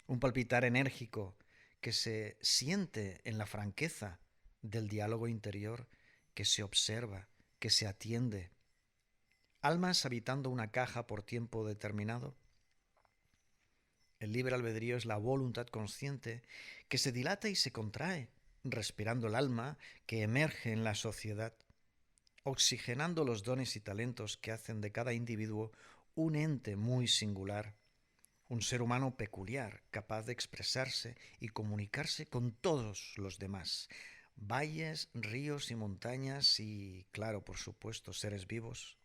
un palpitar enérgico que se siente en la franqueza del diálogo interior, que se observa, que se atiende. Almas habitando una caja por tiempo determinado. El libre albedrío es la voluntad consciente que se dilata y se contrae, respirando el alma que emerge en la sociedad, oxigenando los dones y talentos que hacen de cada individuo un ente muy singular, un ser humano peculiar, capaz de expresarse y comunicarse con todos los demás, valles, ríos y montañas y, claro, por supuesto, seres vivos.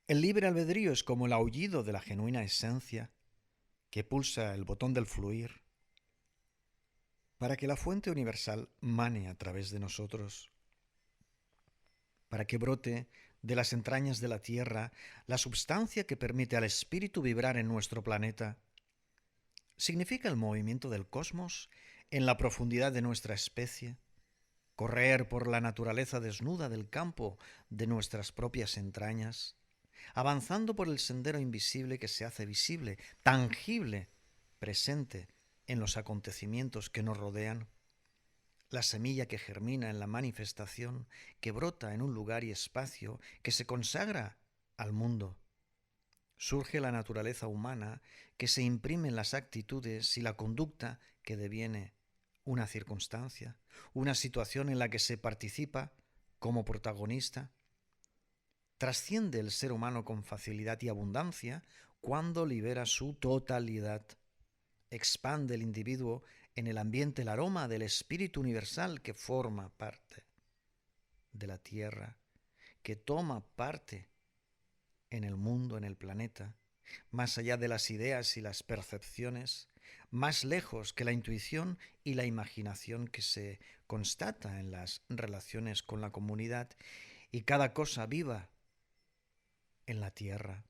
El libre albedrío es como el aullido de la genuina esencia que pulsa el botón del fluir para que la fuente universal mane a través de nosotros, para que brote de las entrañas de la tierra la substancia que permite al espíritu vibrar en nuestro planeta. Significa el movimiento del cosmos en la profundidad de nuestra especie, correr por la naturaleza desnuda del campo de nuestras propias entrañas, avanzando por el sendero invisible que se hace visible, tangible, presente en los acontecimientos que nos rodean. La semilla que germina en la manifestación, que brota en un lugar y espacio, que se consagra al mundo. Surge la naturaleza humana que se imprime en las actitudes y la conducta que deviene una circunstancia, una situación en la que se participa como protagonista. Trasciende el ser humano con facilidad y abundancia cuando libera su totalidad. Expande el individuo en el ambiente el aroma del espíritu universal que forma parte de la tierra, que toma parte en el mundo, en el planeta, más allá de las ideas y las percepciones, más lejos que la intuición y la imaginación que se constata en las relaciones con la comunidad y cada cosa viva en la tierra.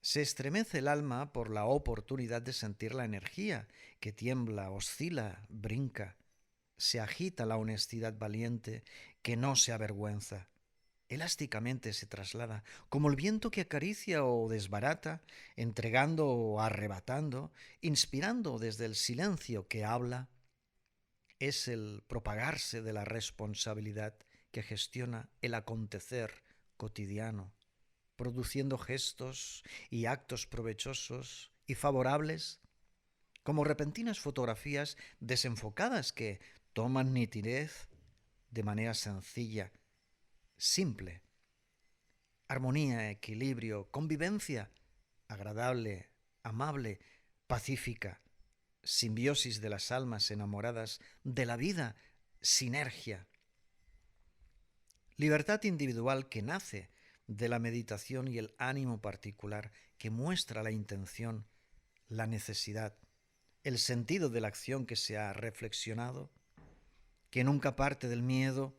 Se estremece el alma por la oportunidad de sentir la energía que tiembla, oscila, brinca. Se agita la honestidad valiente que no se avergüenza. Elásticamente se traslada, como el viento que acaricia o desbarata, entregando o arrebatando, inspirando desde el silencio que habla. es el propagarse de la responsabilidad que gestiona el acontecer cotidiano, produciendo gestos y actos provechosos y favorables, como repentinas fotografías desenfocadas que toman nitidez de manera sencilla, simple. Armonía, equilibrio, convivencia, agradable, amable, pacífica, simbiosis de las almas enamoradas de la vida, sinergia. Libertad individual que nace de la meditación y el ánimo particular que muestra la intención, la necesidad, el sentido de la acción que se ha reflexionado, que nunca parte del miedo,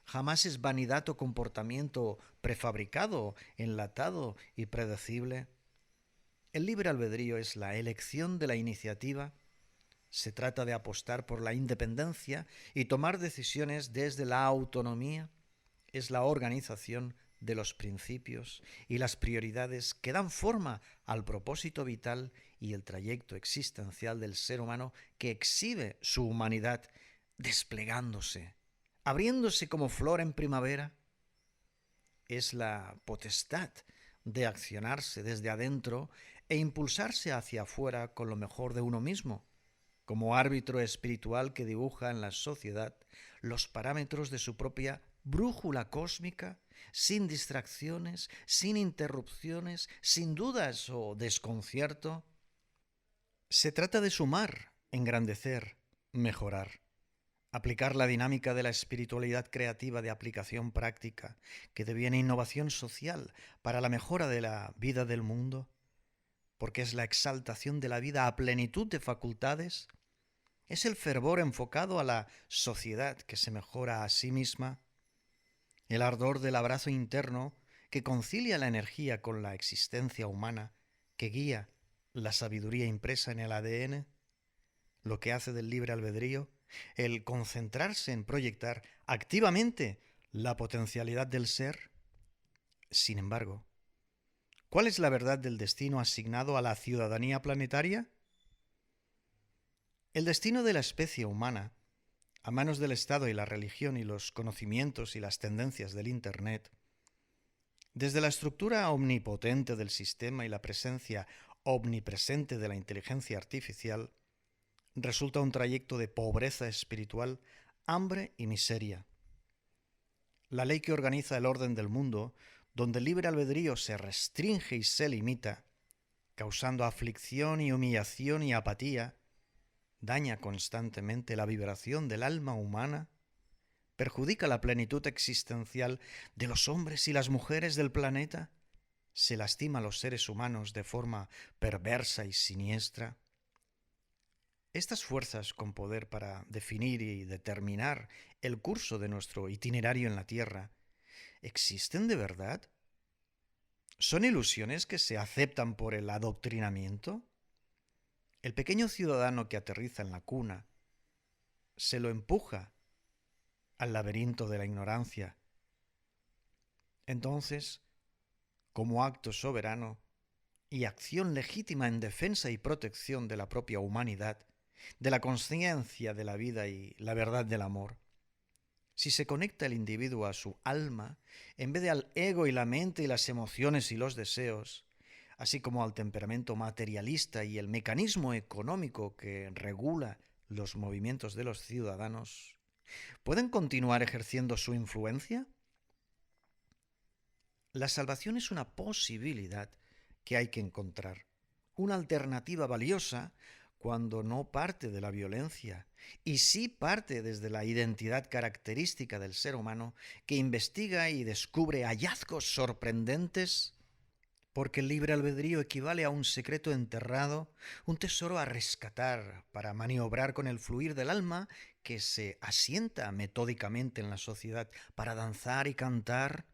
jamás es vanidad o comportamiento prefabricado, enlatado y predecible. El libre albedrío es la elección de la iniciativa. Se trata de apostar por la independencia y tomar decisiones desde la autonomía. Es la organización de los principios y las prioridades que dan forma al propósito vital y el trayecto existencial del ser humano que exhibe su humanidad desplegándose, abriéndose como flor en primavera. Es la potestad de accionarse desde adentro e impulsarse hacia afuera con lo mejor de uno mismo, como árbitro espiritual que dibuja en la sociedad los parámetros de su propia brújula cósmica, sin distracciones, sin interrupciones, sin dudas o desconcierto. Se trata de sumar, engrandecer, mejorar, aplicar la dinámica de la espiritualidad creativa de aplicación práctica, que deviene innovación social para la mejora de la vida del mundo, porque es la exaltación de la vida a plenitud de facultades. Es el fervor enfocado a la sociedad que se mejora a sí misma, el ardor del abrazo interno que concilia la energía con la existencia humana, que guía la sabiduría impresa en el ADN, lo que hace del libre albedrío, el concentrarse en proyectar activamente la potencialidad del ser. Sin embargo, ¿cuál es la verdad del destino asignado a la ciudadanía planetaria? El destino de la especie humana, a manos del Estado y la religión y los conocimientos y las tendencias del Internet, desde la estructura omnipotente del sistema y la presencia omnipresente de la inteligencia artificial, resulta un trayecto de pobreza espiritual, hambre y miseria. La ley que organiza el orden del mundo, donde el libre albedrío se restringe y se limita, causando aflicción y humillación y apatía, daña constantemente la vibración del alma humana, perjudica la plenitud existencial de los hombres y las mujeres del planeta, se lastima a los seres humanos de forma perversa y siniestra. Estas fuerzas con poder para definir y determinar el curso de nuestro itinerario en la Tierra, ¿existen de verdad? ¿Son ilusiones que se aceptan por el adoctrinamiento? El pequeño ciudadano que aterriza en la cuna se lo empuja al laberinto de la ignorancia. Entonces, como acto soberano y acción legítima en defensa y protección de la propia humanidad, de la conciencia de la vida y la verdad del amor, si se conecta el individuo a su alma, en vez de al ego y la mente y las emociones y los deseos, así como al temperamento materialista y el mecanismo económico que regula los movimientos de los ciudadanos, ¿pueden continuar ejerciendo su influencia? La salvación es una posibilidad que hay que encontrar, una alternativa valiosa cuando no parte de la violencia y sí parte desde la identidad característica del ser humano que investiga y descubre hallazgos sorprendentes, porque el libre albedrío equivale a un secreto enterrado, un tesoro a rescatar para maniobrar con el fluir del alma que se asienta metódicamente en la sociedad para danzar y cantar.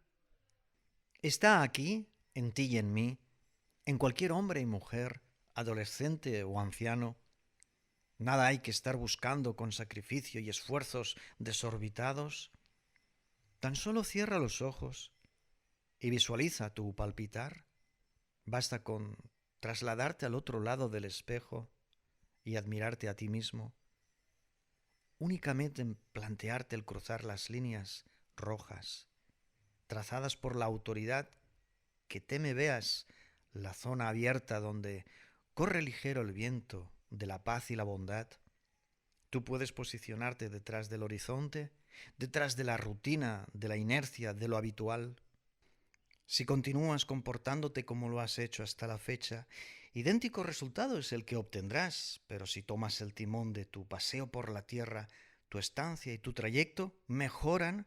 Está aquí, en ti y en mí, en cualquier hombre y mujer, adolescente o anciano. Nada hay que estar buscando con sacrificio y esfuerzos desorbitados. Tan solo cierra los ojos y visualiza tu palpitar. Basta con trasladarte al otro lado del espejo y admirarte a ti mismo. únicamente en plantearte el cruzar las líneas rojas, trazadas por la autoridad que teme veas la zona abierta donde corre ligero el viento de la paz y la bondad. Tú puedes posicionarte detrás del horizonte, detrás de la rutina, de la inercia, de lo habitual. Si continúas comportándote como lo has hecho hasta la fecha, idéntico resultado es el que obtendrás, pero si tomas el timón de tu paseo por la tierra, tu estancia y tu trayecto mejoran.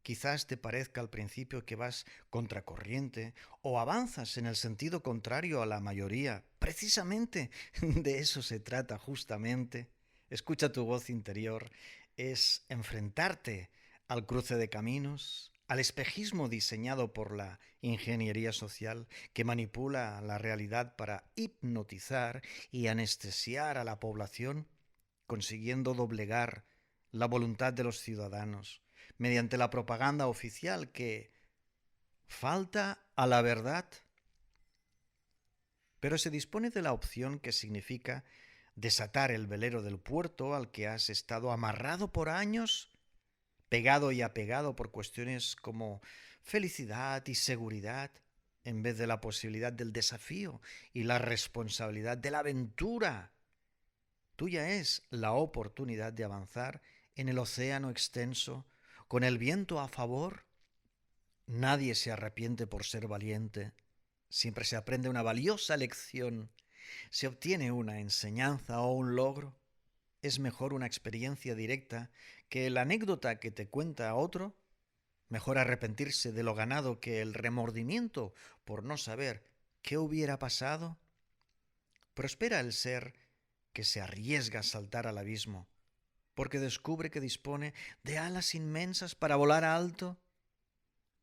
Quizás te parezca al principio que vas contracorriente o avanzas en el sentido contrario a la mayoría. Precisamente de eso se trata justamente. Escucha tu voz interior. Es enfrentarte al cruce de caminos, al espejismo diseñado por la ingeniería social que manipula la realidad para hipnotizar y anestesiar a la población, consiguiendo doblegar la voluntad de los ciudadanos mediante la propaganda oficial que falta a la verdad, pero se dispone de la opción que significa desatar el velero del puerto al que has estado amarrado por años, pegado y apegado por cuestiones como felicidad y seguridad, en vez de la posibilidad del desafío y la responsabilidad de la aventura. Tuya es la oportunidad de avanzar en el océano extenso, con el viento a favor. Nadie se arrepiente por ser valiente. Siempre se aprende una valiosa lección. Se obtiene una enseñanza o un logro. Es mejor una experiencia directa que la anécdota que te cuenta otro. Mejor arrepentirse de lo ganado que el remordimiento por no saber qué hubiera pasado. Prospera el ser que se arriesga a saltar al abismo, porque descubre que dispone de alas inmensas para volar alto.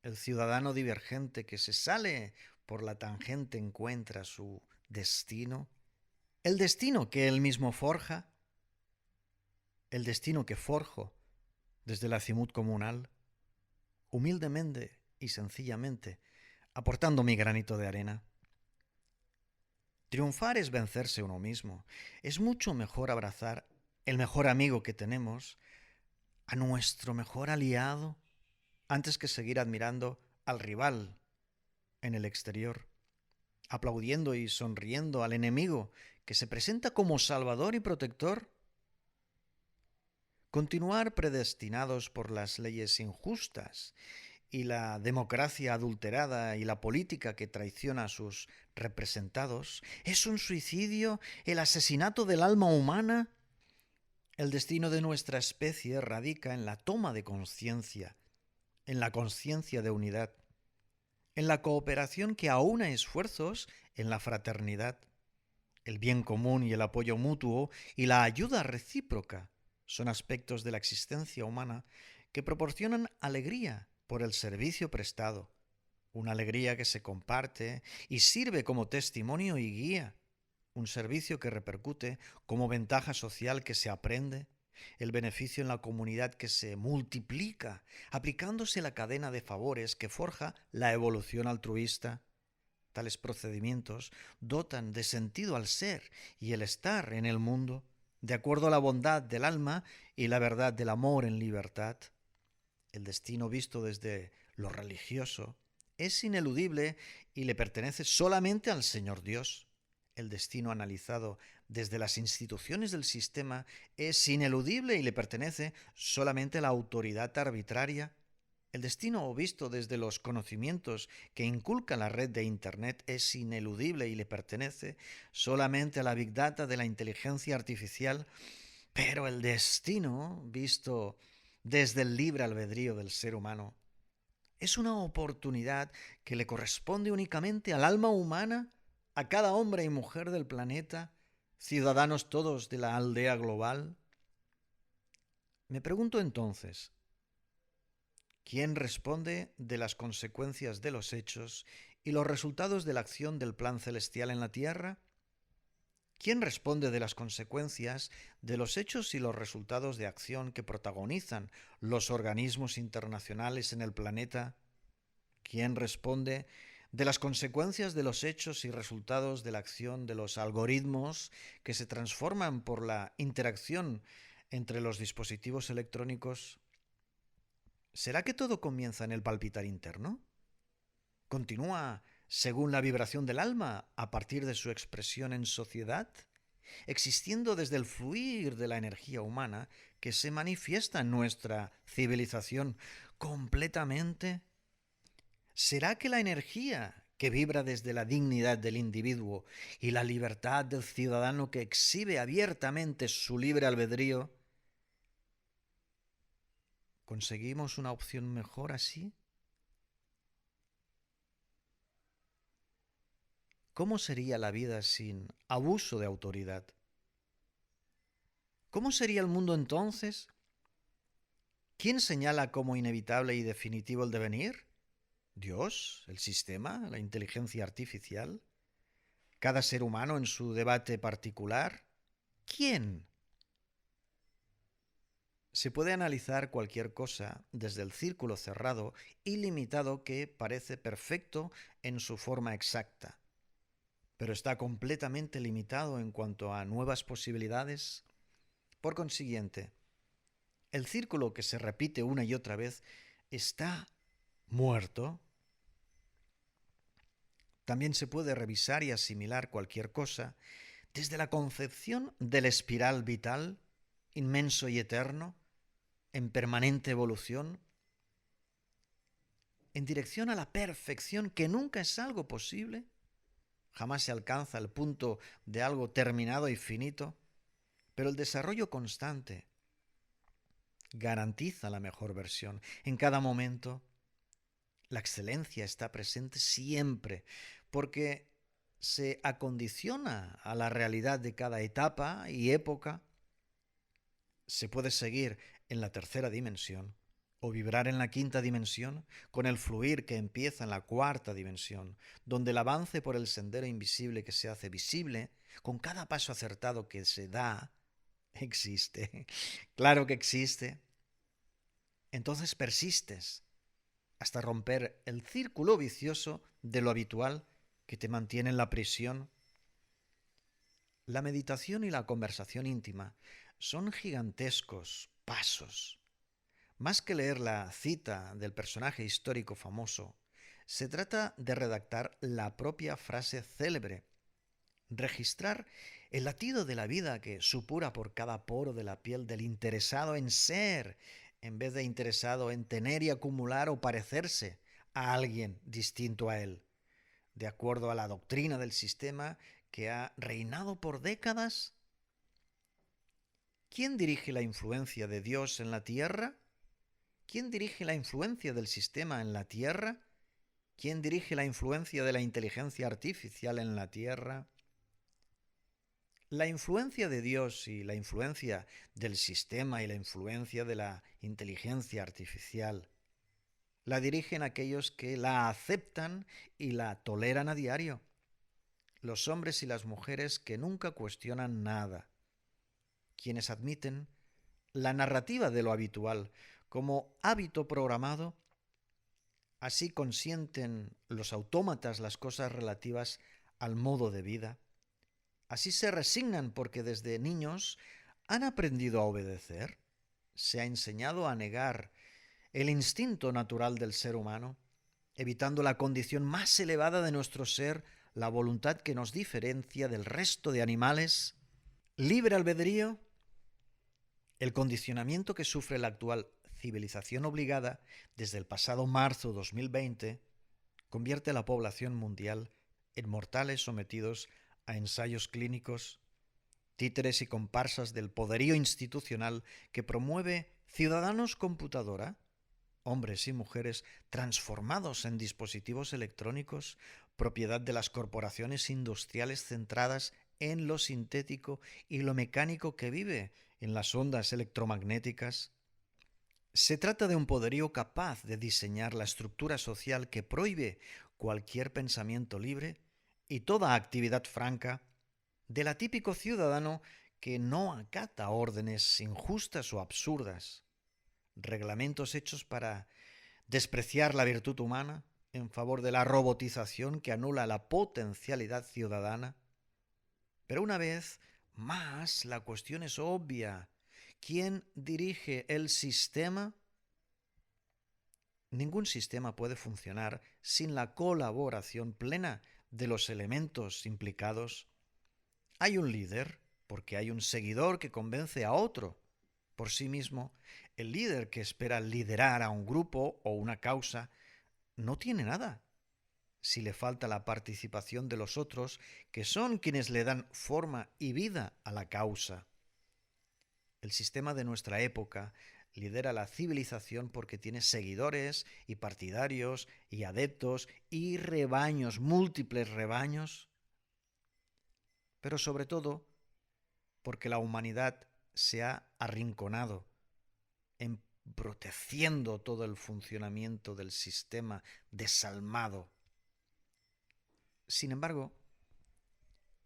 El ciudadano divergente que se sale por la tangente encuentra su destino, el destino que él mismo forja, el destino que forjo desde la acimut comunal, humildemente y sencillamente, aportando mi granito de arena. Triunfar es vencerse uno mismo. Es mucho mejor abrazar el mejor amigo que tenemos, a nuestro mejor aliado, antes que seguir admirando al rival en el exterior, aplaudiendo y sonriendo al enemigo que se presenta como salvador y protector. Continuar predestinados por las leyes injustas y la democracia adulterada y la política que traiciona a sus representados es un suicidio, el asesinato del alma humana. El destino de nuestra especie radica en la toma de conciencia, en la conciencia de unidad, en la cooperación que aúna esfuerzos en la fraternidad. El bien común y el apoyo mutuo y la ayuda recíproca son aspectos de la existencia humana que proporcionan alegría por el servicio prestado, una alegría que se comparte y sirve como testimonio y guía, un servicio que repercute como ventaja social que se aprende, el beneficio en la comunidad que se multiplica, aplicándose la cadena de favores que forja la evolución altruista. Tales procedimientos dotan de sentido al ser y el estar en el mundo, de acuerdo a la bondad del alma y la verdad del amor en libertad. El destino visto desde lo religioso es ineludible y le pertenece solamente al Señor Dios. El destino analizado desde las instituciones del sistema es ineludible y le pertenece solamente a la autoridad arbitraria. El destino visto desde los conocimientos que inculca la red de Internet es ineludible y le pertenece solamente a la Big Data de la inteligencia artificial, pero el destino visto desde el libre albedrío del ser humano es una oportunidad que le corresponde únicamente al alma humana, a cada hombre y mujer del planeta, ciudadanos todos de la aldea global. Me pregunto entonces, ¿quién responde de las consecuencias de los hechos y los resultados de la acción del plan celestial en la tierra? ¿Quién responde de las consecuencias de los hechos y los resultados de acción que protagonizan los organismos internacionales en el planeta? ¿Quién responde de las consecuencias de los hechos y resultados de la acción de los algoritmos que se transforman por la interacción entre los dispositivos electrónicos, ¿será que todo comienza en el palpitar interno? ¿Continúa según la vibración del alma a partir de su expresión en sociedad, existiendo desde el fluir de la energía humana que se manifiesta en nuestra civilización completamente? ¿Será que la energía que vibra desde la dignidad del individuo y la libertad del ciudadano que exhibe abiertamente su libre albedrío, conseguimos una opción mejor así? ¿Cómo sería la vida sin abuso de autoridad? ¿Cómo sería el mundo entonces? ¿Quién señala como inevitable y definitivo el devenir? ¿Dios? ¿El sistema? ¿La inteligencia artificial? ¿Cada ser humano en su debate particular? ¿Quién? Se puede analizar cualquier cosa desde el círculo cerrado y limitado que parece perfecto en su forma exacta, pero está completamente limitado en cuanto a nuevas posibilidades. Por consiguiente, el círculo que se repite una y otra vez está muerto. También se puede revisar y asimilar cualquier cosa desde la concepción del espiral vital, inmenso y eterno, en permanente evolución, en dirección a la perfección que nunca es algo posible, jamás se alcanza el punto de algo terminado y finito, pero el desarrollo constante garantiza la mejor versión. En cada momento, la excelencia está presente siempre, porque se acondiciona a la realidad de cada etapa y época. Se puede seguir en la tercera dimensión o vibrar en la quinta dimensión con el fluir que empieza en la cuarta dimensión, donde el avance por el sendero invisible que se hace visible con cada paso acertado que se da existe. Claro que existe. Entonces persistes hasta romper el círculo vicioso de lo habitual que te mantiene en la prisión. La meditación y la conversación íntima son gigantescos pasos. Más que leer la cita del personaje histórico famoso, se trata de redactar la propia frase célebre, registrar el latido de la vida que supura por cada poro de la piel del interesado en ser, en vez de interesado en tener y acumular o parecerse a alguien distinto a él, de acuerdo a la doctrina del sistema que ha reinado por décadas. ¿Quién dirige la influencia de Dios en la tierra? ¿Quién dirige la influencia del sistema en la tierra? ¿Quién dirige la influencia de la inteligencia artificial en la tierra? La influencia de Dios y la influencia del sistema y la influencia de la inteligencia artificial la dirigen aquellos que la aceptan y la toleran a diario, los hombres y las mujeres que nunca cuestionan nada, quienes admiten la narrativa de lo habitual como hábito programado. Así consienten los autómatas las cosas relativas al modo de vida. Así se resignan porque desde niños han aprendido a obedecer. Se ha enseñado a negar el instinto natural del ser humano, evitando la condición más elevada de nuestro ser, la voluntad que nos diferencia del resto de animales. Libre albedrío, el condicionamiento que sufre la actual civilización obligada desde el pasado marzo 2020 convierte a la población mundial en mortales sometidos a ensayos clínicos, títeres y comparsas del poderío institucional que promueve ciudadanos computadora, hombres y mujeres transformados en dispositivos electrónicos, propiedad de las corporaciones industriales centradas en lo sintético y lo mecánico que vive en las ondas electromagnéticas. Se trata de un poderío capaz de diseñar la estructura social que prohíbe cualquier pensamiento libre y toda actividad franca del atípico ciudadano que no acata órdenes injustas o absurdas, reglamentos hechos para despreciar la virtud humana en favor de la robotización que anula la potencialidad ciudadana. Pero una vez más la cuestión es obvia. ¿Quién dirige el sistema? Ningún sistema puede funcionar sin la colaboración plena de los elementos implicados. Hay un líder porque hay un seguidor que convence a otro por sí mismo. El líder que espera liderar a un grupo o una causa no tiene nada si le falta la participación de los otros, que son quienes le dan forma y vida a la causa. El sistema de nuestra época lidera la civilización porque tiene seguidores y partidarios y adeptos y rebaños, múltiples rebaños, pero sobre todo porque la humanidad se ha arrinconado, embruteciendo todo el funcionamiento del sistema desalmado. Sin embargo,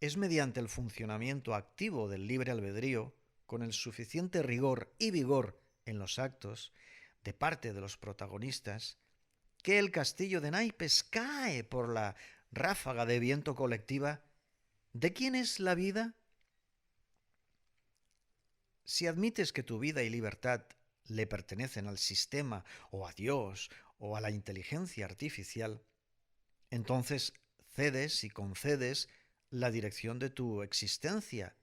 es mediante el funcionamiento activo del libre albedrío, con el suficiente rigor y vigor en los actos de parte de los protagonistas, que el castillo de naipes cae por la ráfaga de viento colectiva. ¿De quién es la vida? Si admites que tu vida y libertad le pertenecen al sistema o a Dios o a la inteligencia artificial, entonces cedes y concedes la dirección de tu existencia,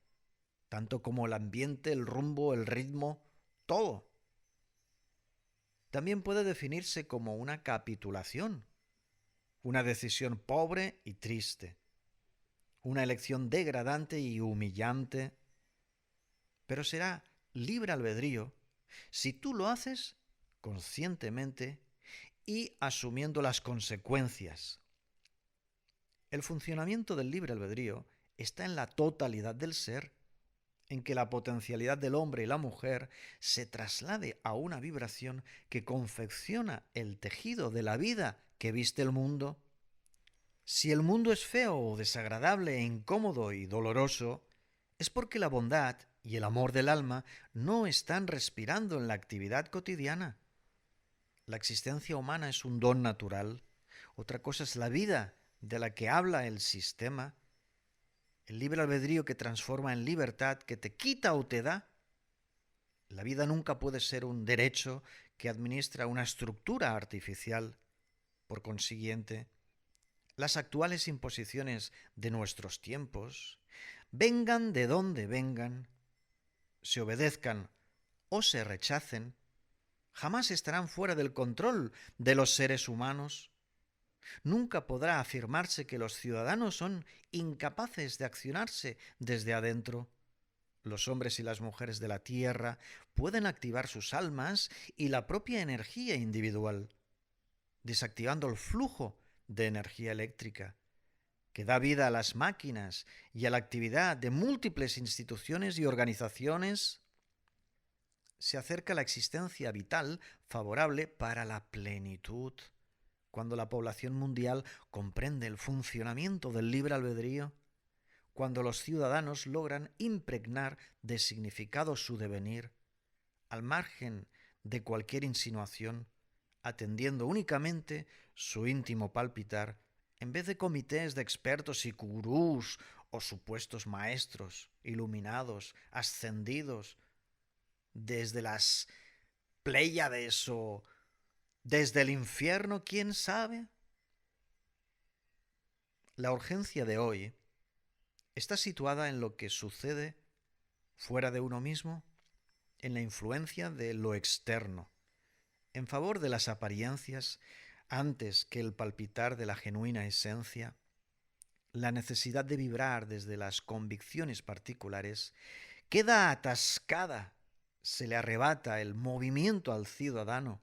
tanto como el ambiente, el rumbo, el ritmo, todo. También puede definirse como una capitulación, una decisión pobre y triste, una elección degradante y humillante, pero será libre albedrío si tú lo haces conscientemente y asumiendo las consecuencias. El funcionamiento del libre albedrío está en la totalidad del ser, en que la potencialidad del hombre y la mujer se traslade a una vibración que confecciona el tejido de la vida que viste el mundo. Si el mundo es feo o desagradable, incómodo y doloroso, es porque la bondad y el amor del alma no están respirando en la actividad cotidiana. La existencia humana es un don natural. Otra cosa es la vida de la que habla el sistema, el libre albedrío que transforma en libertad, que te quita o te da. La vida nunca puede ser un derecho que administra una estructura artificial. Por consiguiente, las actuales imposiciones de nuestros tiempos, vengan de donde vengan, se obedezcan o se rechacen, jamás estarán fuera del control de los seres humanos. Nunca podrá afirmarse que los ciudadanos son incapaces de accionarse desde adentro. Los hombres y las mujeres de la tierra pueden activar sus almas y la propia energía individual, desactivando el flujo de energía eléctrica que da vida a las máquinas y a la actividad de múltiples instituciones y organizaciones. Se acerca la existencia vital favorable para la plenitud, cuando la población mundial comprende el funcionamiento del libre albedrío, cuando los ciudadanos logran impregnar de significado su devenir, al margen de cualquier insinuación, atendiendo únicamente su íntimo palpitar, en vez de comités de expertos y gurús o supuestos maestros, iluminados, ascendidos, desde las Pléyades o desde el infierno, ¿quién sabe? La urgencia de hoy está situada en lo que sucede fuera de uno mismo, en la influencia de lo externo, en favor de las apariencias antes que el palpitar de la genuina esencia. La necesidad de vibrar desde las convicciones particulares queda atascada, se le arrebata el movimiento al ciudadano,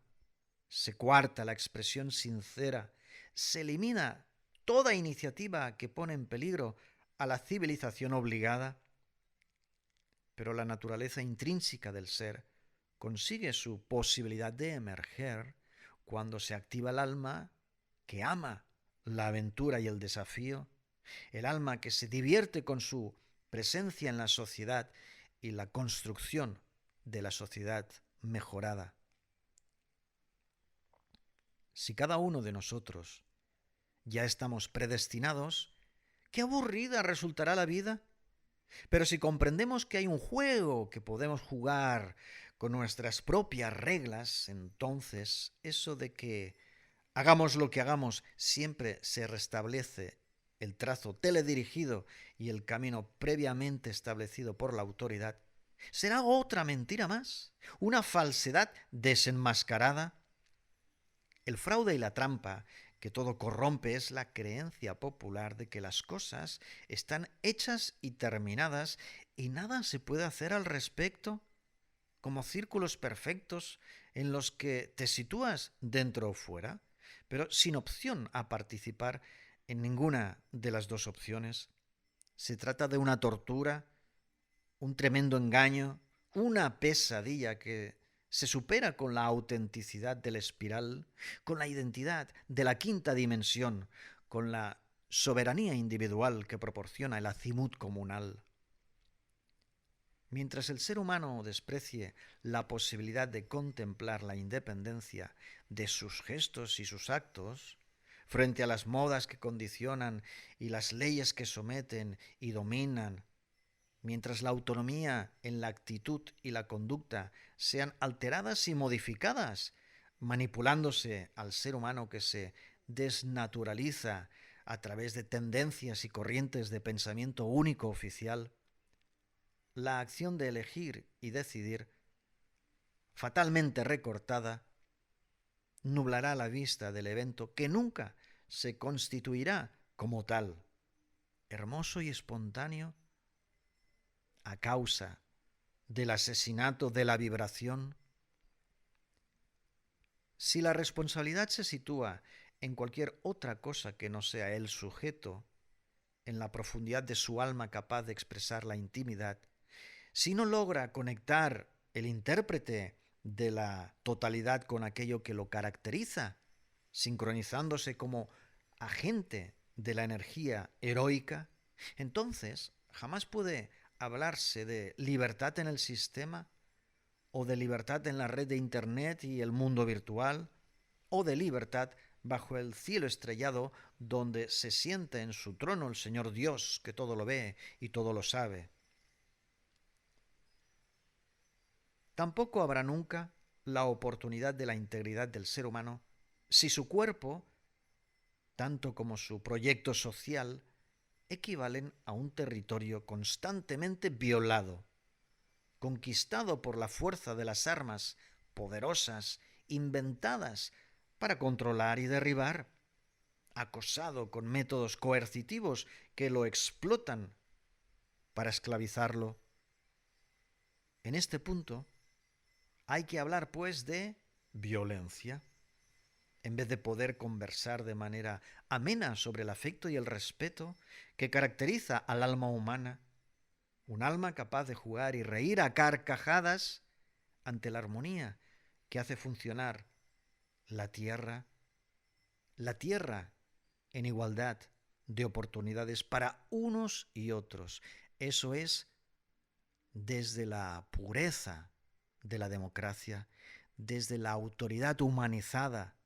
se coarta la expresión sincera, se elimina toda iniciativa que pone en peligro a la civilización obligada, pero la naturaleza intrínseca del ser consigue su posibilidad de emerger cuando se activa el alma que ama la aventura y el desafío, el alma que se divierte con su presencia en la sociedad y la construcción de la sociedad mejorada. Si cada uno de nosotros ya estamos predestinados, ¿qué aburrida resultará la vida? Pero si comprendemos que hay un juego que podemos jugar con nuestras propias reglas, entonces eso de que hagamos lo que hagamos, siempre se restablece el trazo teledirigido y el camino previamente establecido por la autoridad, será otra mentira más, una falsedad desenmascarada. El fraude y la trampa que todo corrompe es la creencia popular de que las cosas están hechas y terminadas y nada se puede hacer al respecto, como círculos perfectos en los que te sitúas dentro o fuera, pero sin opción a participar en ninguna de las dos opciones. Se trata de una tortura, un tremendo engaño, una pesadilla que se supera con la autenticidad del espiral, con la identidad de la quinta dimensión, con la soberanía individual que proporciona el azimut comunal. Mientras el ser humano desprecie la posibilidad de contemplar la independencia de sus gestos y sus actos, frente a las modas que condicionan y las leyes que someten y dominan, mientras la autonomía en la actitud y la conducta sean alteradas y modificadas, manipulándose al ser humano que se desnaturaliza a través de tendencias y corrientes de pensamiento único oficial, la acción de elegir y decidir, fatalmente recortada, nublará la vista del evento que nunca se constituirá como tal, hermoso y espontáneo, a causa del asesinato de la vibración. Si la responsabilidad se sitúa en cualquier otra cosa que no sea el sujeto, en la profundidad de su alma capaz de expresar la intimidad, si no logra conectar el intérprete de la totalidad con aquello que lo caracteriza, sincronizándose como agente de la energía heroica, entonces jamás puede hablarse de libertad en el sistema, o de libertad en la red de Internet y el mundo virtual, o de libertad bajo el cielo estrellado donde se sienta en su trono el Señor Dios que todo lo ve y todo lo sabe. Tampoco habrá nunca la oportunidad de la integridad del ser humano si su cuerpo, tanto como su proyecto social, equivalen a un territorio constantemente violado, conquistado por la fuerza de las armas poderosas inventadas para controlar y derribar, acosado con métodos coercitivos que lo explotan para esclavizarlo. En este punto, hay que hablar, pues, de violencia, en vez de poder conversar de manera amena sobre el afecto y el respeto que caracteriza al alma humana, un alma capaz de jugar y reír a carcajadas ante la armonía que hace funcionar la tierra en igualdad de oportunidades para unos y otros. Eso es desde la pureza de la democracia, desde la autoridad humanizada